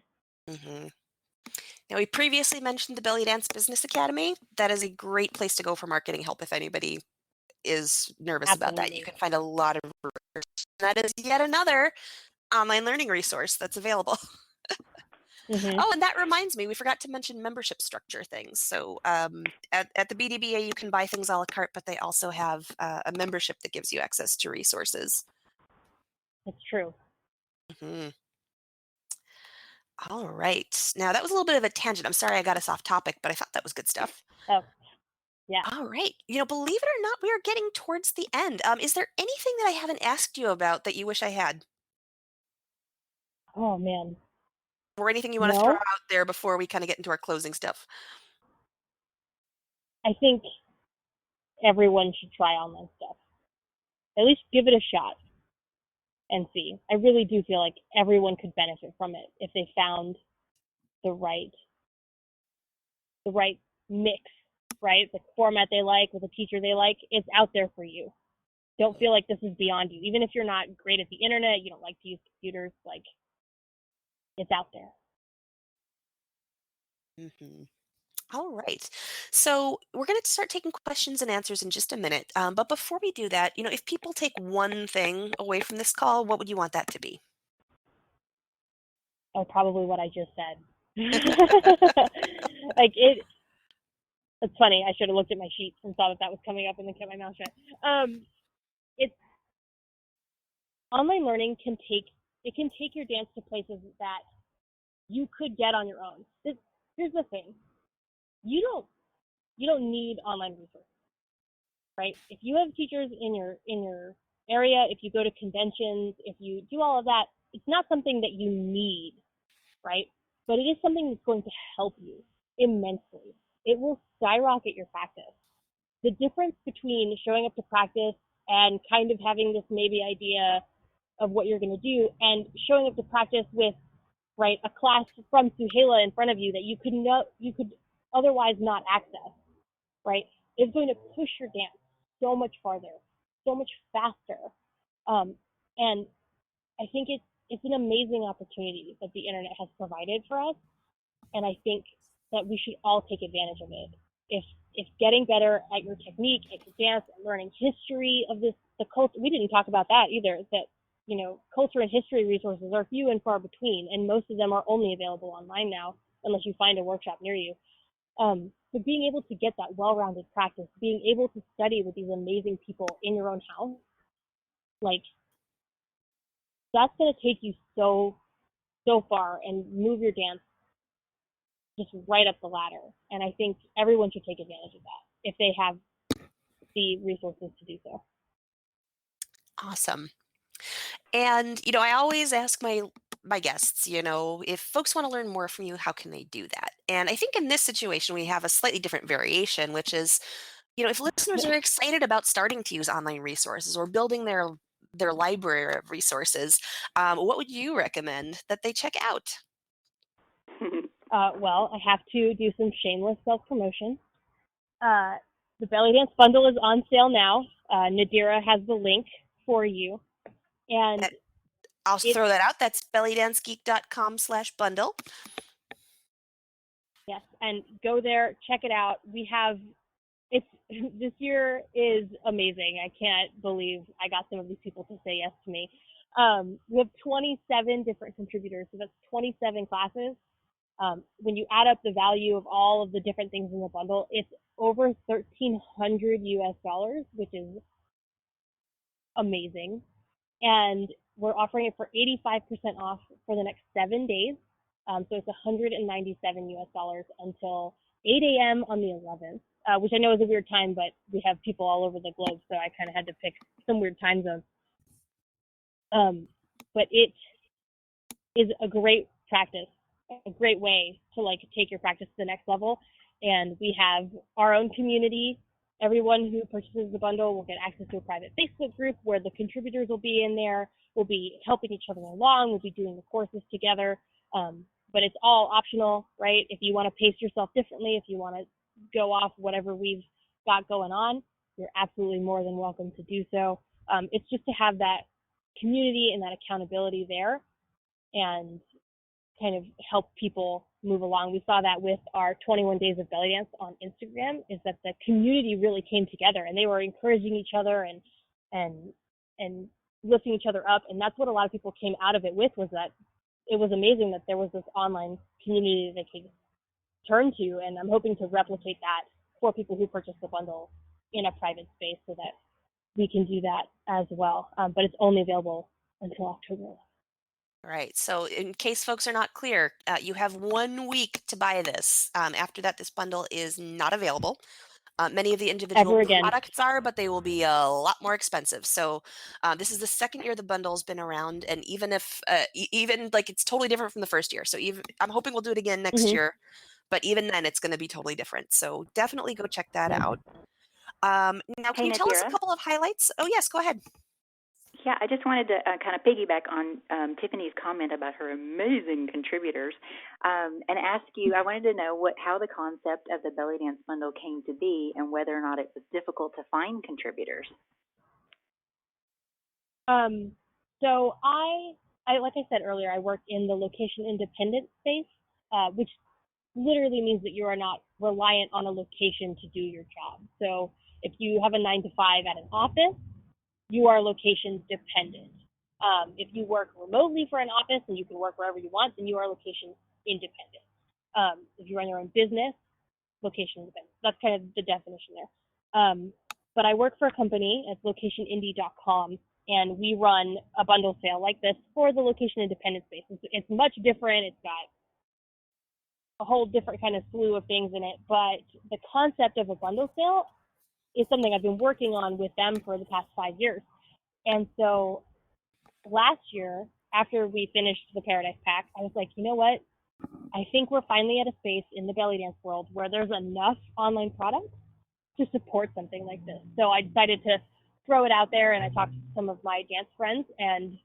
Mm-hmm. Now, we previously mentioned the Belly Dance Business Academy. That is a great place to go for marketing help if anybody is nervous about that. You Absolutely. can find a lot of resources. That is yet another online learning resource that's available. Mm-hmm. Oh, and that reminds me, we forgot to mention membership structure things. So at the BDBA, you can buy things a la carte, but they also have a membership that gives you access to resources. It's true. Mm-hmm. All right. Now, that was a little bit of a tangent. I'm sorry I got us off topic, but I thought that was good stuff. Oh, yeah. All right. Believe it or not, we are getting towards the end. Is there anything that I haven't asked you about that you wish I had? Oh, man. Or anything you want to throw No, out there before we kind of get into our closing stuff? I think everyone should try online stuff. At least give it a shot and see. I really do feel like everyone could benefit from it if they found the right mix, right? The format they like with a teacher they like. It's out there for you. Don't feel like this is beyond you. Even if you're not great at the internet, you don't like to use computers, like, it's out there. Mm-hmm. All right. So we're going to start taking questions and answers in just a minute. But before we do that, if people take one thing away from this call, what would you want that to be? Oh, probably what I just said. Like, it's funny. I should have looked at my sheets and saw that was coming up and then kept my mouth shut. It's online learning can take your dance to places that you could get on your own. Here's the thing: you don't need online resources, right? If you have teachers in your area, if you go to conventions, if you do all of that, it's not something that you need, right? But it is something that's going to help you immensely. It will skyrocket your practice. The difference between showing up to practice and kind of having this maybe idea of what you're going to do and showing up to practice with, right, a class from Suhaila in front of you that you could otherwise not access, right, is going to push your dance so much farther, so much faster. And I think it's an amazing opportunity that the internet has provided for us, and I think that we should all take advantage of it. If getting better at your technique, at your dance, and learning history of the culture, we didn't talk about that either. That culture and history resources are few and far between, and most of them are only available online now, unless you find a workshop near you. So being able to get that well-rounded practice, being able to study with these amazing people in your own house, like, that's going to take you so far and move your dance just right up the ladder. And I think everyone should take advantage of that if they have the resources to do so. Awesome. And I always ask my guests, if folks want to learn more from you, how can they do that? And I think in this situation we have a slightly different variation, which is, if listeners are excited about starting to use online resources or building their library of resources, what would you recommend that they check out? Well, I have to do some shameless self-promotion. The Belly Dance Bundle is on sale now. Nadira has the link for you. And I'll throw that out. That's bellydancegeek.com/bundle. Yes, and go there, check it out. This year is amazing. I can't believe I got some of these people to say yes to me. We have 27 different contributors, so that's 27 classes. When you add up the value of all of the different things in the bundle, it's over $1,300 US, which is amazing. And we're offering it for 85% off for the next 7 days. So it's $197 US until 8 a.m. on the 11th, which I know is a weird time, but we have people all over the globe, so I kind of had to pick some weird time zones. But it is a great practice, a great way to like take your practice to the next level. And we have our own community. Everyone who purchases the bundle will get access to a private Facebook group where the contributors will be in there. We'll be helping each other along. We'll be doing the courses together. But it's all optional, right? If you want to pace yourself differently, if you want to go off whatever we've got going on, you're absolutely more than welcome to do so. It's just to have that community and that accountability there and kind of help people move along. We saw that with our 21 Days of Belly Dance on Instagram, is that the community really came together and they were encouraging each other and lifting each other up. And that's what a lot of people came out of it with, was that it was amazing that there was this online community they could turn to. And I'm hoping to replicate that for people who purchase the bundle in a private space so that we can do that as well. But it's only available until October. All right. So in case folks are not clear, you have 1 week to buy this. After that, this bundle is not available. Many of the individual Ever again. products are, but they will be a lot more expensive. So this is the second year the bundle's been around, and even if even like it's totally different from the first year. So even I'm hoping we'll do it again next year, but even then it's going to be totally different. So definitely go check that out. Now, can you tell us a couple of highlights? Oh yes, go ahead. Yeah, I just wanted to kind of piggyback on Tiffany's comment about her amazing contributors, and ask you. I wanted to know how the concept of the belly dance bundle came to be, and whether or not it was difficult to find contributors. So I like I said earlier, I work in the location independent space, which literally means that you are not reliant on a location to do your job. So if you have a 9 to 5 at an office, you are location dependent. If you work remotely for an office and you can work wherever you want, then you are location independent. If you run your own business, location independent. That's kind of the definition there. But I work for a company, it's locationindie.com, and we run a bundle sale like this for the location independent space. It's much different. It's got a whole different kind of slew of things in it, but the concept of a bundle sale is something I've been working on with them for the past 5 years. And so last year, after we finished the Paradise Pack, I was like, you know what? I think we're finally at a space in the belly dance world where there's enough online products to support something like this. So I decided to throw it out there, and I talked to some of my dance friends, and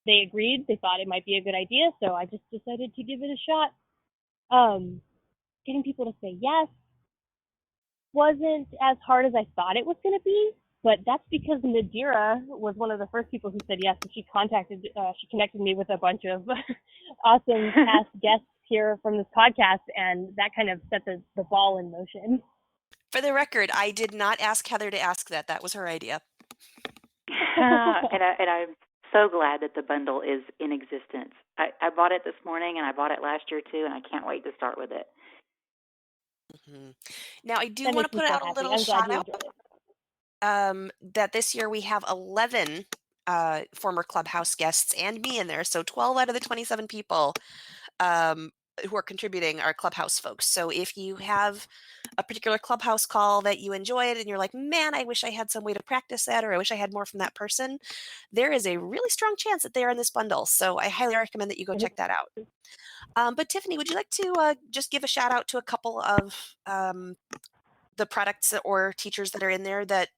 they agreed. They thought it might be a good idea, so I just decided to give it a shot. Getting people to say yes wasn't as hard as I thought it was going to be, but that's because Nadira was one of the first people who said yes, and she connected me with a bunch of awesome past guests here from this podcast, and that kind of set the ball in motion. For the record, I did not ask Heather to ask that. That was her idea. And I'm so glad that the bundle is in existence. I bought it this morning, and I bought it last year too, and I can't wait to start with it. Mm-hmm. Now, I do That want to makes me put so out a happy. little I'm glad shout you out enjoyed it. that this year we have 11 former Clubhouse guests and me in there. So 12 out of the 27 people who are contributing are Clubhouse folks. So if you have a particular Clubhouse call that you enjoyed and you're like, man, I wish I had some way to practice that, or I wish I had more from that person, there is a really strong chance that they are in this bundle. So I highly recommend that you go check that out. But Tiffany, would you like to just give a shout out to a couple of the products or teachers that are in there that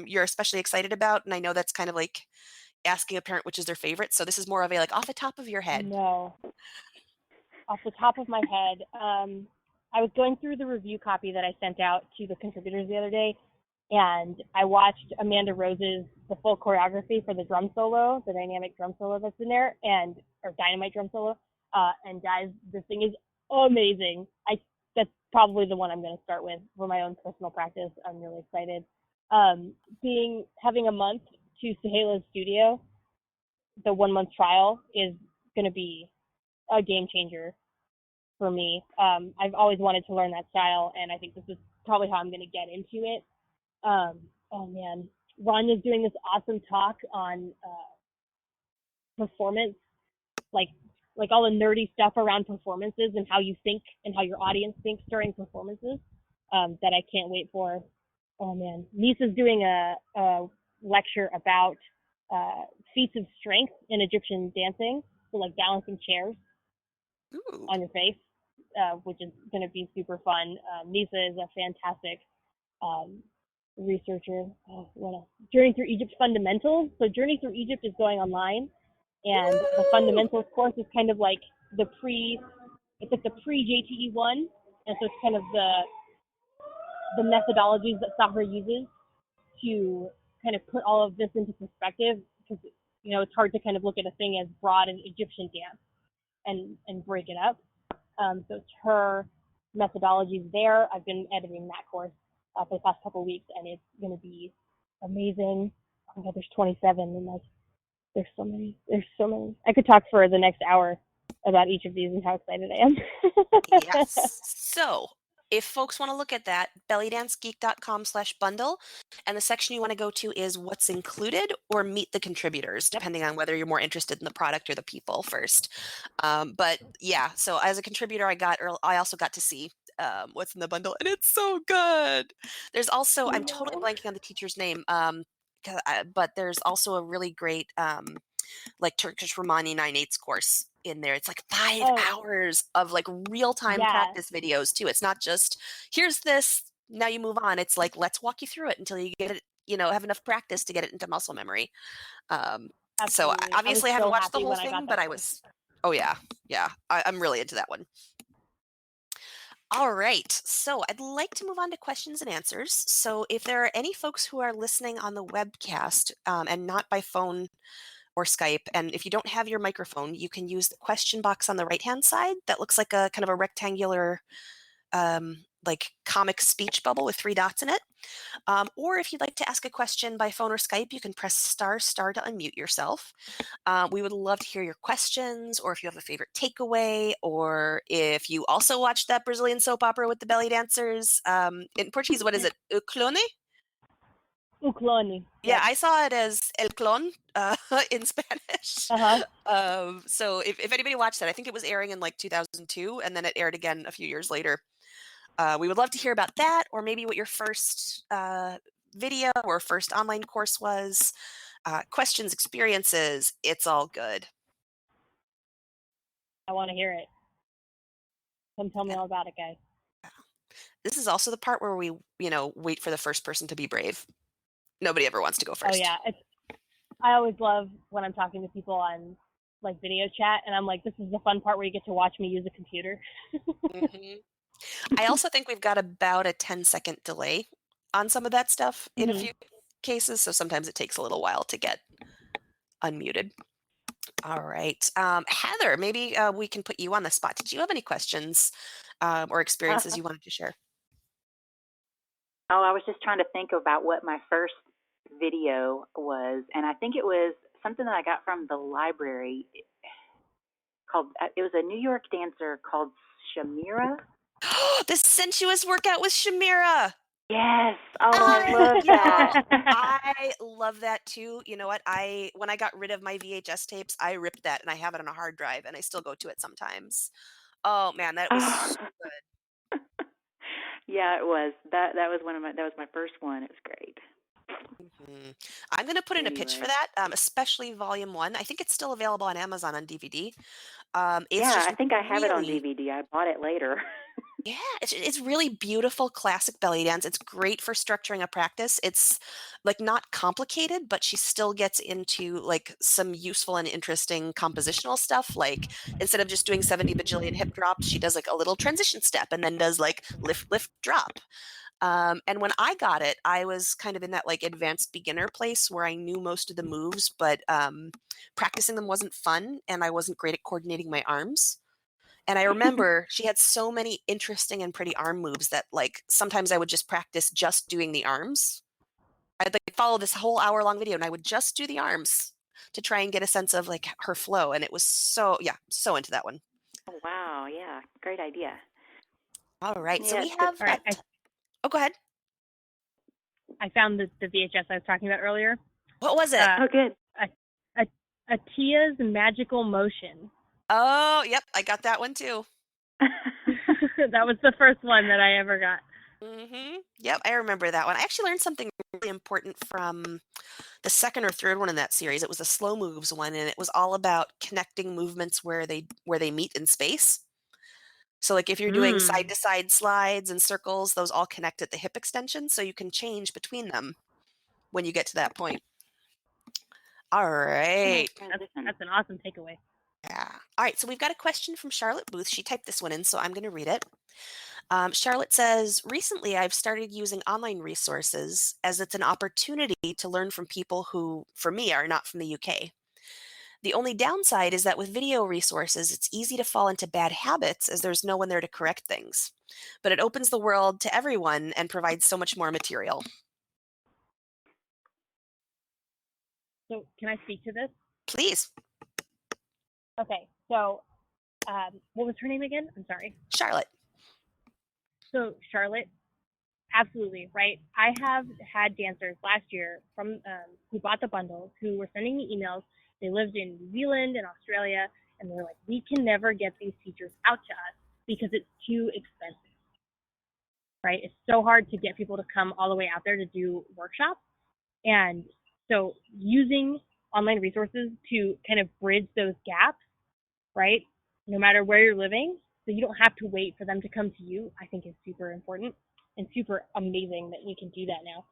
you're especially excited about? And I know that's kind of like asking a parent which is their favorite. So this is more of a like off the top of your head. No. Off the top of my head, I was going through the review copy that I sent out to the contributors the other day, and I watched Amanda Rose's the full choreography for the drum solo, the dynamic drum solo that's in there, or dynamite drum solo. And guys, this thing is amazing. That's probably the one I'm going to start with for my own personal practice. I'm really excited. Having a month to Sahela's studio, the 1 month trial is going to be a game changer for me. I've always wanted to learn that style, and I think this is probably how I'm going to get into it. Oh man, Ronia's doing this awesome talk on performance, like like all the nerdy stuff around performances and how you think and how your audience thinks during performances that I can't wait for. Oh man, Nisa's doing a lecture about feats of strength in Egyptian dancing, so like balancing chairs Ooh. on your face, which is going to be super fun. Nisa is a fantastic researcher. What else? Journey Through Egypt Fundamentals. So Journey Through Egypt is going online, and the fundamentals course is kind of like it's like the pre-JTE one, and so it's kind of the methodologies that Sahra uses to kind of put all of this into perspective, because it's hard to kind of look at a thing as broad as Egyptian dance and break it up. So it's her methodologies there. I've been editing that course for the past couple of weeks, and it's going to be amazing. Oh my God, there's 27, and like there's so many. I could talk for the next hour about each of these and how excited I am. Yes. So if folks want to look at that, bellydancegeek.com/bundle, and the section you want to go to is what's included or meet the contributors, depending on whether you're more interested in the product or the people first. But yeah, so as a contributor, I also got to see what's in the bundle, and it's so good. There's also, I'm totally blanking on the teacher's name, but there's also a really great like Turkish Romani 9/8 course in there. It's like 5 hours of like real-time practice videos too. It's not just here's this, now you move on. It's like let's walk you through it until you get it, have enough practice to get it into muscle memory. So obviously I haven't watched the whole thing, but I was, oh yeah, I'm really into that one. All right, so I'd like to move on to questions and answers. So if there are any folks who are listening on the webcast and not by phone or Skype, and if you don't have your microphone, you can use the question box on the right-hand side that looks like a kind of a rectangular like comic speech bubble with 3 dots in it. Or if you'd like to ask a question by phone or Skype, you can press star to unmute yourself. We would love to hear your questions, or if you have a favorite takeaway, or if you also watched that Brazilian soap opera with the belly dancers. In Portuguese, what is it? O clone? Ukloni. Yeah, I saw it as El Clon in Spanish. So if anybody watched that, I think it was airing in like 2002, and then it aired again a few years later. We would love to hear about that, or maybe what your first video or first online course was. Questions, experiences, it's all good. I want to hear it. Come tell me all about it, guys. This is also the part where we, wait for the first person to be brave. Nobody ever wants to go first. Oh yeah, I always love when I'm talking to people on like video chat, and I'm like, this is the fun part where you get to watch me use a computer. I also think we've got about a 10-second delay on some of that stuff in a few cases, so sometimes it takes a little while to get unmuted. All right. Heather, maybe we can put you on the spot. Did you have any questions or experiences you wanted to share? Oh, I was just trying to think about what my first video was, and I think it was something that I got from the library it was a New York dancer called Shamira. The sensuous workout with Shamira. Yes. Oh, I love that. I love that too. You know what? When I got rid of my VHS tapes, I ripped that and I have it on a hard drive and I still go to it sometimes. Oh man, that was so good. Yeah, it was. That was my first one. It was great. I'm going to put in a pitch for that, especially volume 1. I think it's still available on Amazon on DVD. I think I have it on DVD. I bought it later. Yeah, it's really beautiful classic belly dance. It's great for structuring a practice. It's like not complicated, but she still gets into like some useful and interesting compositional stuff. Like instead of just doing 70 bajillion hip drops, she does like a little transition step and then does like lift, lift, drop. And when I got it, I was kind of in that like advanced beginner place where I knew most of the moves, but practicing them wasn't fun and I wasn't great at coordinating my arms. And I remember she had so many interesting and pretty arm moves that like sometimes I would just practice just doing the arms. I'd like follow this whole hour-long video and I would just do the arms to try and get a sense of like her flow. And it was so into that one. Oh, wow. Yeah. Great idea. All right. So we have go ahead. I found the VHS I was talking about earlier. What was it? Oh, good. Atia's Magical Motion. Oh, yep, I got that one too. That was the first one that I ever got. Yep, I remember that one. I actually learned something really important from the second or third one in that series. It was the slow moves one, and it was all about connecting movements where they meet in space. So, like, if you're doing Mm. side-to-side slides and circles, those all connect at the hip extension, so you can change between them when you get to that point. All Nice right. transition. That's an awesome takeaway. Yeah. All right, so we've got a question from Charlotte Booth. She typed this one in, so I'm going to read it. Charlotte says, recently I've started using online resources as it's an opportunity to learn from people who, for me, are not from the UK. The only downside is that with video resources, it's easy to fall into bad habits as there's no one there to correct things. But it opens the world to everyone and provides so much more material. So can I speak to this? Please, Okay. So what was her name again? I'm sorry. Charlotte. So Charlotte, absolutely right. I have had dancers last year from who bought the bundles who were sending me emails. They lived in New Zealand and Australia, and they're like, we can never get these teachers out to us because it's too expensive. Right? It's so hard to get people to come all the way out there to do workshops, and so using online resources to kind of bridge those gaps, right? No matter where you're living, so you don't have to wait for them to come to you, I think is super important and super amazing that we can do that now.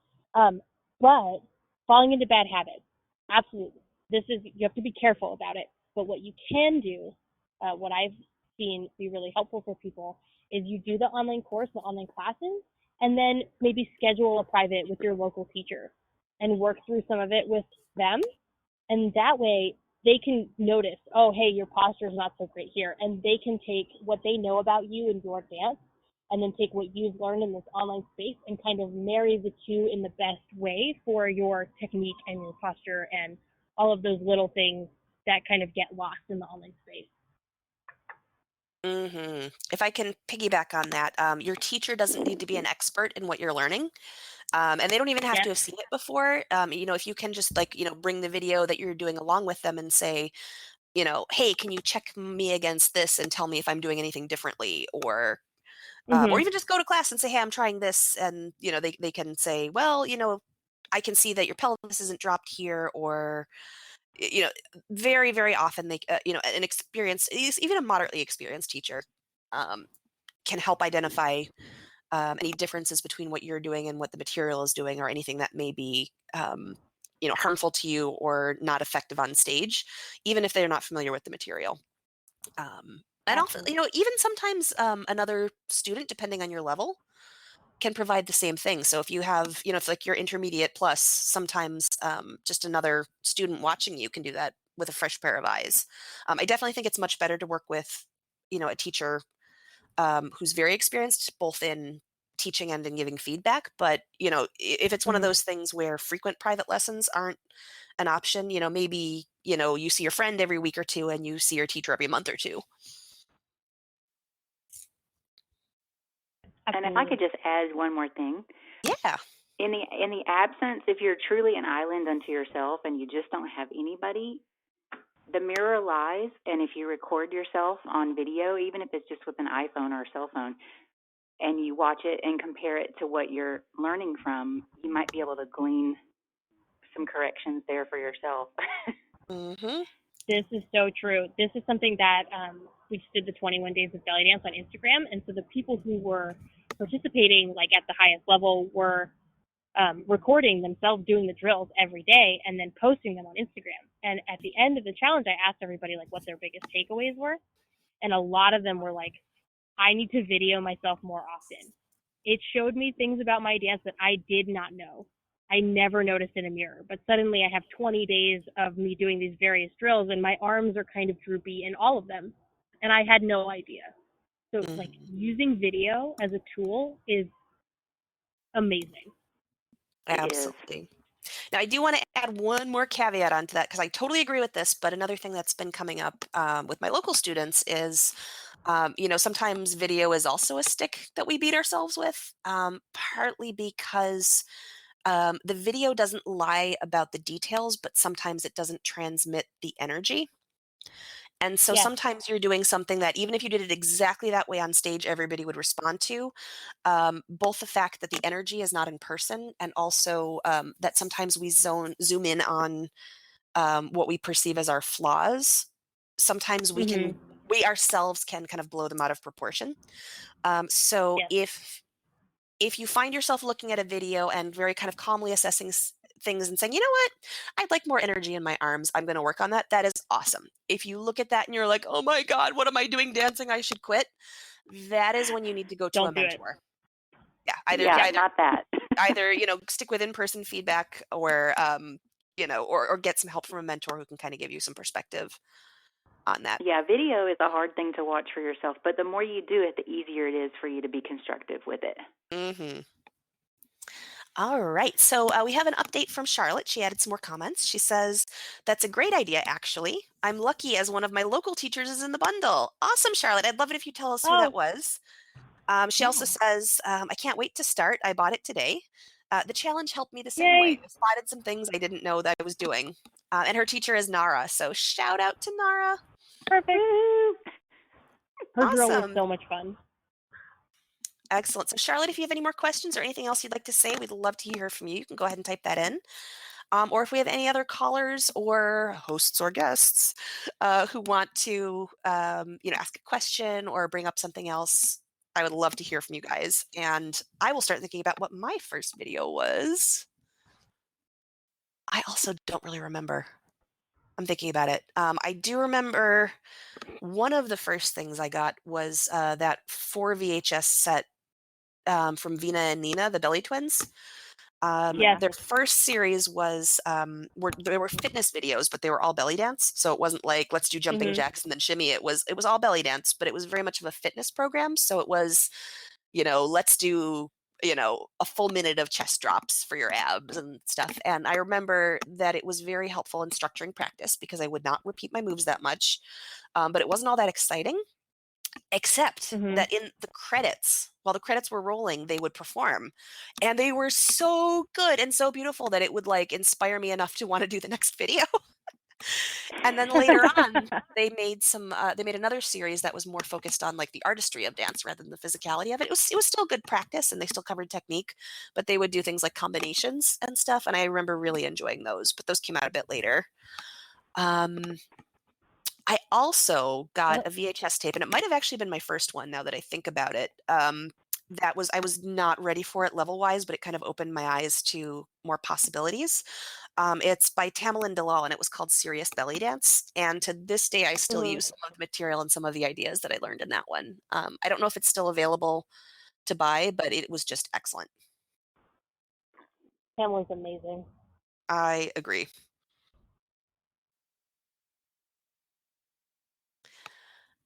But falling into bad habits, absolutely. You have to be careful about it. But what you can do, what I've seen be really helpful for people, is you do the online course, the online classes, and then maybe schedule a private with your local teacher and work through some of it with them, and that way they can notice, oh, hey, your posture is not so great here. And they can take what they know about you and your dance and then take what you've learned in this online space and kind of marry the two in the best way for your technique and your posture and all of those little things that kind of get lost in the online space. If I can piggyback on that, your teacher doesn't need to be an expert in what you're learning. And they don't even have Yes. to have seen it before. If you can just bring the video that you're doing along with them and say, hey, can you check me against this and tell me if I'm doing anything differently? Or Mm-hmm. even just go to class and say, hey, I'm trying this. And, they can say, well, I can see that your pelvis isn't dropped here, or, you know, very, very often an experienced, even a moderately experienced teacher um, can help identify any differences between what you're doing and what the material is doing, or anything that may be harmful to you or not effective on stage, even if they're not familiar with the material. And often, Absolutely. even sometimes another student, depending on your level, can provide the same thing. So if you have, if like you're intermediate plus, sometimes just another student watching you can do that with a fresh pair of eyes. I definitely think it's much better to work with, a teacher who's very experienced both in teaching and in giving feedback. But, if it's one of Mm-hmm. those things where frequent private lessons aren't an option, maybe, you see your friend every week or two and you see your teacher every month or two. And if I Absolutely. could just add one more thing. Yeah. In the absence, if you're truly an island unto yourself and you just don't have anybody, the mirror lies. And if you record yourself on video, even if it's just with an iPhone or a cell phone, and you watch it and compare it to what you're learning from, you might be able to glean some corrections there for yourself. Mm-hmm. This is so true. This is something that we just did the 21 days of belly dance on Instagram, and so the people who were participating, like at the highest level, were recording themselves doing the drills every day and then posting them on Instagram. And at the end of the challenge, I asked everybody like what their biggest takeaways were, and a lot of them were like, "I need to video myself more often. It showed me things about my dance that I did not know. I never noticed in a mirror, but suddenly I have 20 days of me doing these various drills and my arms are kind of droopy in all of them. And I had no idea. So like Mm-hmm. using video as a tool is amazing. It is. Absolutely. Now, I do want to add one more caveat onto that, because I totally agree with this. But another thing that's been coming up with my local students is, sometimes video is also a stick that we beat ourselves with, partly because the video doesn't lie about the details, but sometimes it doesn't transmit the energy. And so Yes. sometimes you're doing something that even if you did it exactly that way on stage, everybody would respond to. Both the fact that the energy is not in person and also that sometimes we zoom in on what we perceive as our flaws. Sometimes Mhm. we ourselves can kind of blow them out of proportion. So Yes. if you find yourself looking at a video and very kind of calmly assessing things and saying, you know what, I'd like more energy in my arms, I'm going to work on that. That is awesome. If you look at that and you're like, oh my God, what am I doing dancing? I should quit. That is when you need to go to a Don't do it. mentor. Yeah, Yeah, not that. either stick with in-person feedback or or get some help from a mentor who can kind of give you some perspective on that. Yeah, video is a hard thing to watch for yourself, but the more you do it, the easier it is for you to be constructive with it. Mm-hmm. All right. So we have an update from Charlotte. She added some more comments. She says, that's a great idea, actually. I'm lucky as one of my local teachers is in the bundle. Awesome, Charlotte. I'd love it if you tell us who that Oh, was. She also yeah. says, I can't wait to start. I bought it today. The challenge helped me the same way. Yay. I spotted some things I didn't know that I was doing. And her teacher is Nara. So shout out to Nara. Perfect. Woo! Her drill was Awesome. so much fun. Excellent. So Charlotte, if you have any more questions or anything else you'd like to say, we'd love to hear from you. You can go ahead and type that in. Or if we have any other callers or hosts or guests who want to, ask a question or bring up something else, I would love to hear from you guys. And I will start thinking about what my first video was. I also don't really remember. I'm thinking about it. I do remember one of the first things I got was that 4 VHS set from Vina and Nina, the Belly Twins. Yes. Their first series was there were fitness videos, but they were all belly dance. So it wasn't like let's do jumping jacks and then shimmy. It was all belly dance, but it was very much of a fitness program. So it was, let's do a full minute of chest drops for your abs and stuff. And I remember that it was very helpful in structuring practice because I would not repeat my moves that much, but it wasn't all that exciting. Except Mhm. that in the credits, while the credits were rolling, they would perform. And they were so good and so beautiful that it would inspire me enough to want to do the next video. And then later on, they made another series that was more focused on the artistry of dance rather than the physicality of it. It was still good practice and they still covered technique, but they would do things like combinations and stuff. And I remember really enjoying those, but those came out a bit later. I also got a VHS tape, and it might have actually been my first one now that I think about it. I was not ready for it level wise, but it kind of opened my eyes to more possibilities. It's by Tamerlan Dalal, and it was called Serious Belly Dance. And to this day, I still use some of the material and some of the ideas that I learned in that one. I don't know if it's still available to buy, but it was just excellent. Tamerlan's amazing. I agree.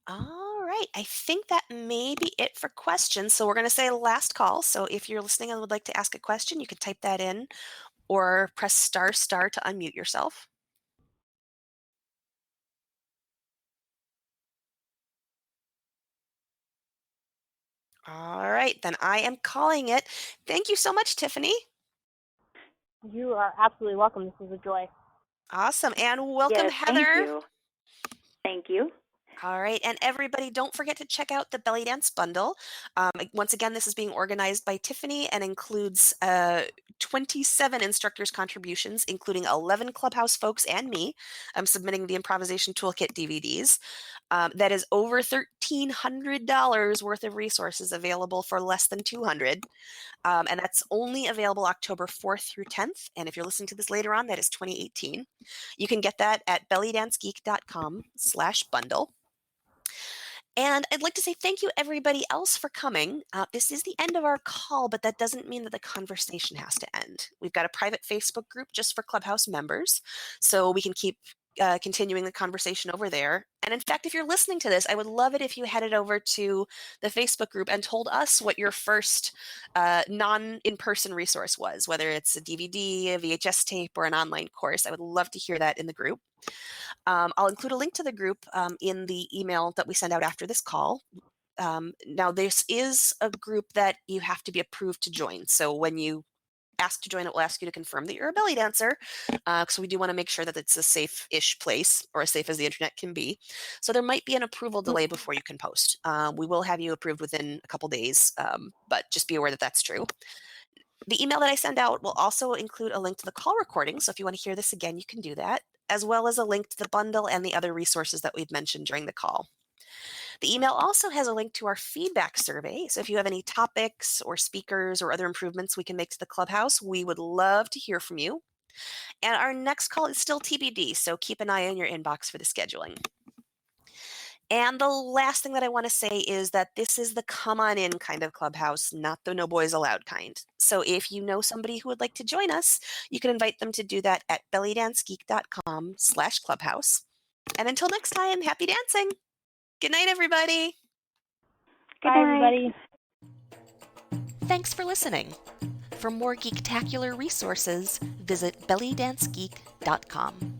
All right. I think that may be it for questions. So we're going to say last call. So if you're listening and would like to ask a question, you can type that in or press star star to unmute yourself. All right. Then I am calling it. Thank you so much, Tiffany. You are absolutely welcome. This was a joy. Awesome. And welcome, Yes, thank Heather. you. Thank you. All right. And everybody, don't forget to check out the Belly Dance Bundle. Once again, this is being organized by Tiffany and includes 27 instructors' contributions, including 11 Clubhouse folks and me. I'm submitting the Improvisation Toolkit DVDs. That is over $1,300 worth of resources available for less than $200. And that's only available October 4th through 10th. And if you're listening to this later on, that is 2018. You can get that at bellydancegeek.com/bundle. And I'd like to say thank you, everybody else, for coming. This is the end of our call, but that doesn't mean that the conversation has to end. We've got a private Facebook group just for Clubhouse members, so we can keep continuing the conversation over there. And in fact, if you're listening to this, I would love it if you headed over to the Facebook group and told us what your first non-in-person resource was, whether it's a DVD, a VHS tape, or an online course. I would love to hear that in the group. I'll include a link to the group in the email that we send out after this call. Now, this is a group that you have to be approved to join. So when you ask to join, it will ask you to confirm that you're a belly dancer. So we do want to make sure that it's a safe-ish place, or as safe as the internet can be. So there might be an approval delay before you can post. We will have you approved within a couple days, but just be aware that that's true. The email that I send out will also include a link to the call recording. So if you want to hear this again, you can do that, as well as a link to the bundle and the other resources that we've mentioned during the call. The email also has a link to our feedback survey. So if you have any topics or speakers or other improvements we can make to the Clubhouse, we would love to hear from you. And our next call is still TBD, so keep an eye on your inbox for the scheduling. And the last thing that I want to say is that this is the come on in kind of Clubhouse, not the no boys allowed kind. So if you know somebody who would like to join us, you can invite them to do that at bellydancegeek.com/clubhouse. And until next time, happy dancing. Good night, everybody. Good Bye, night. everybody. Thanks for listening. For more geek-tacular resources, visit bellydancegeek.com.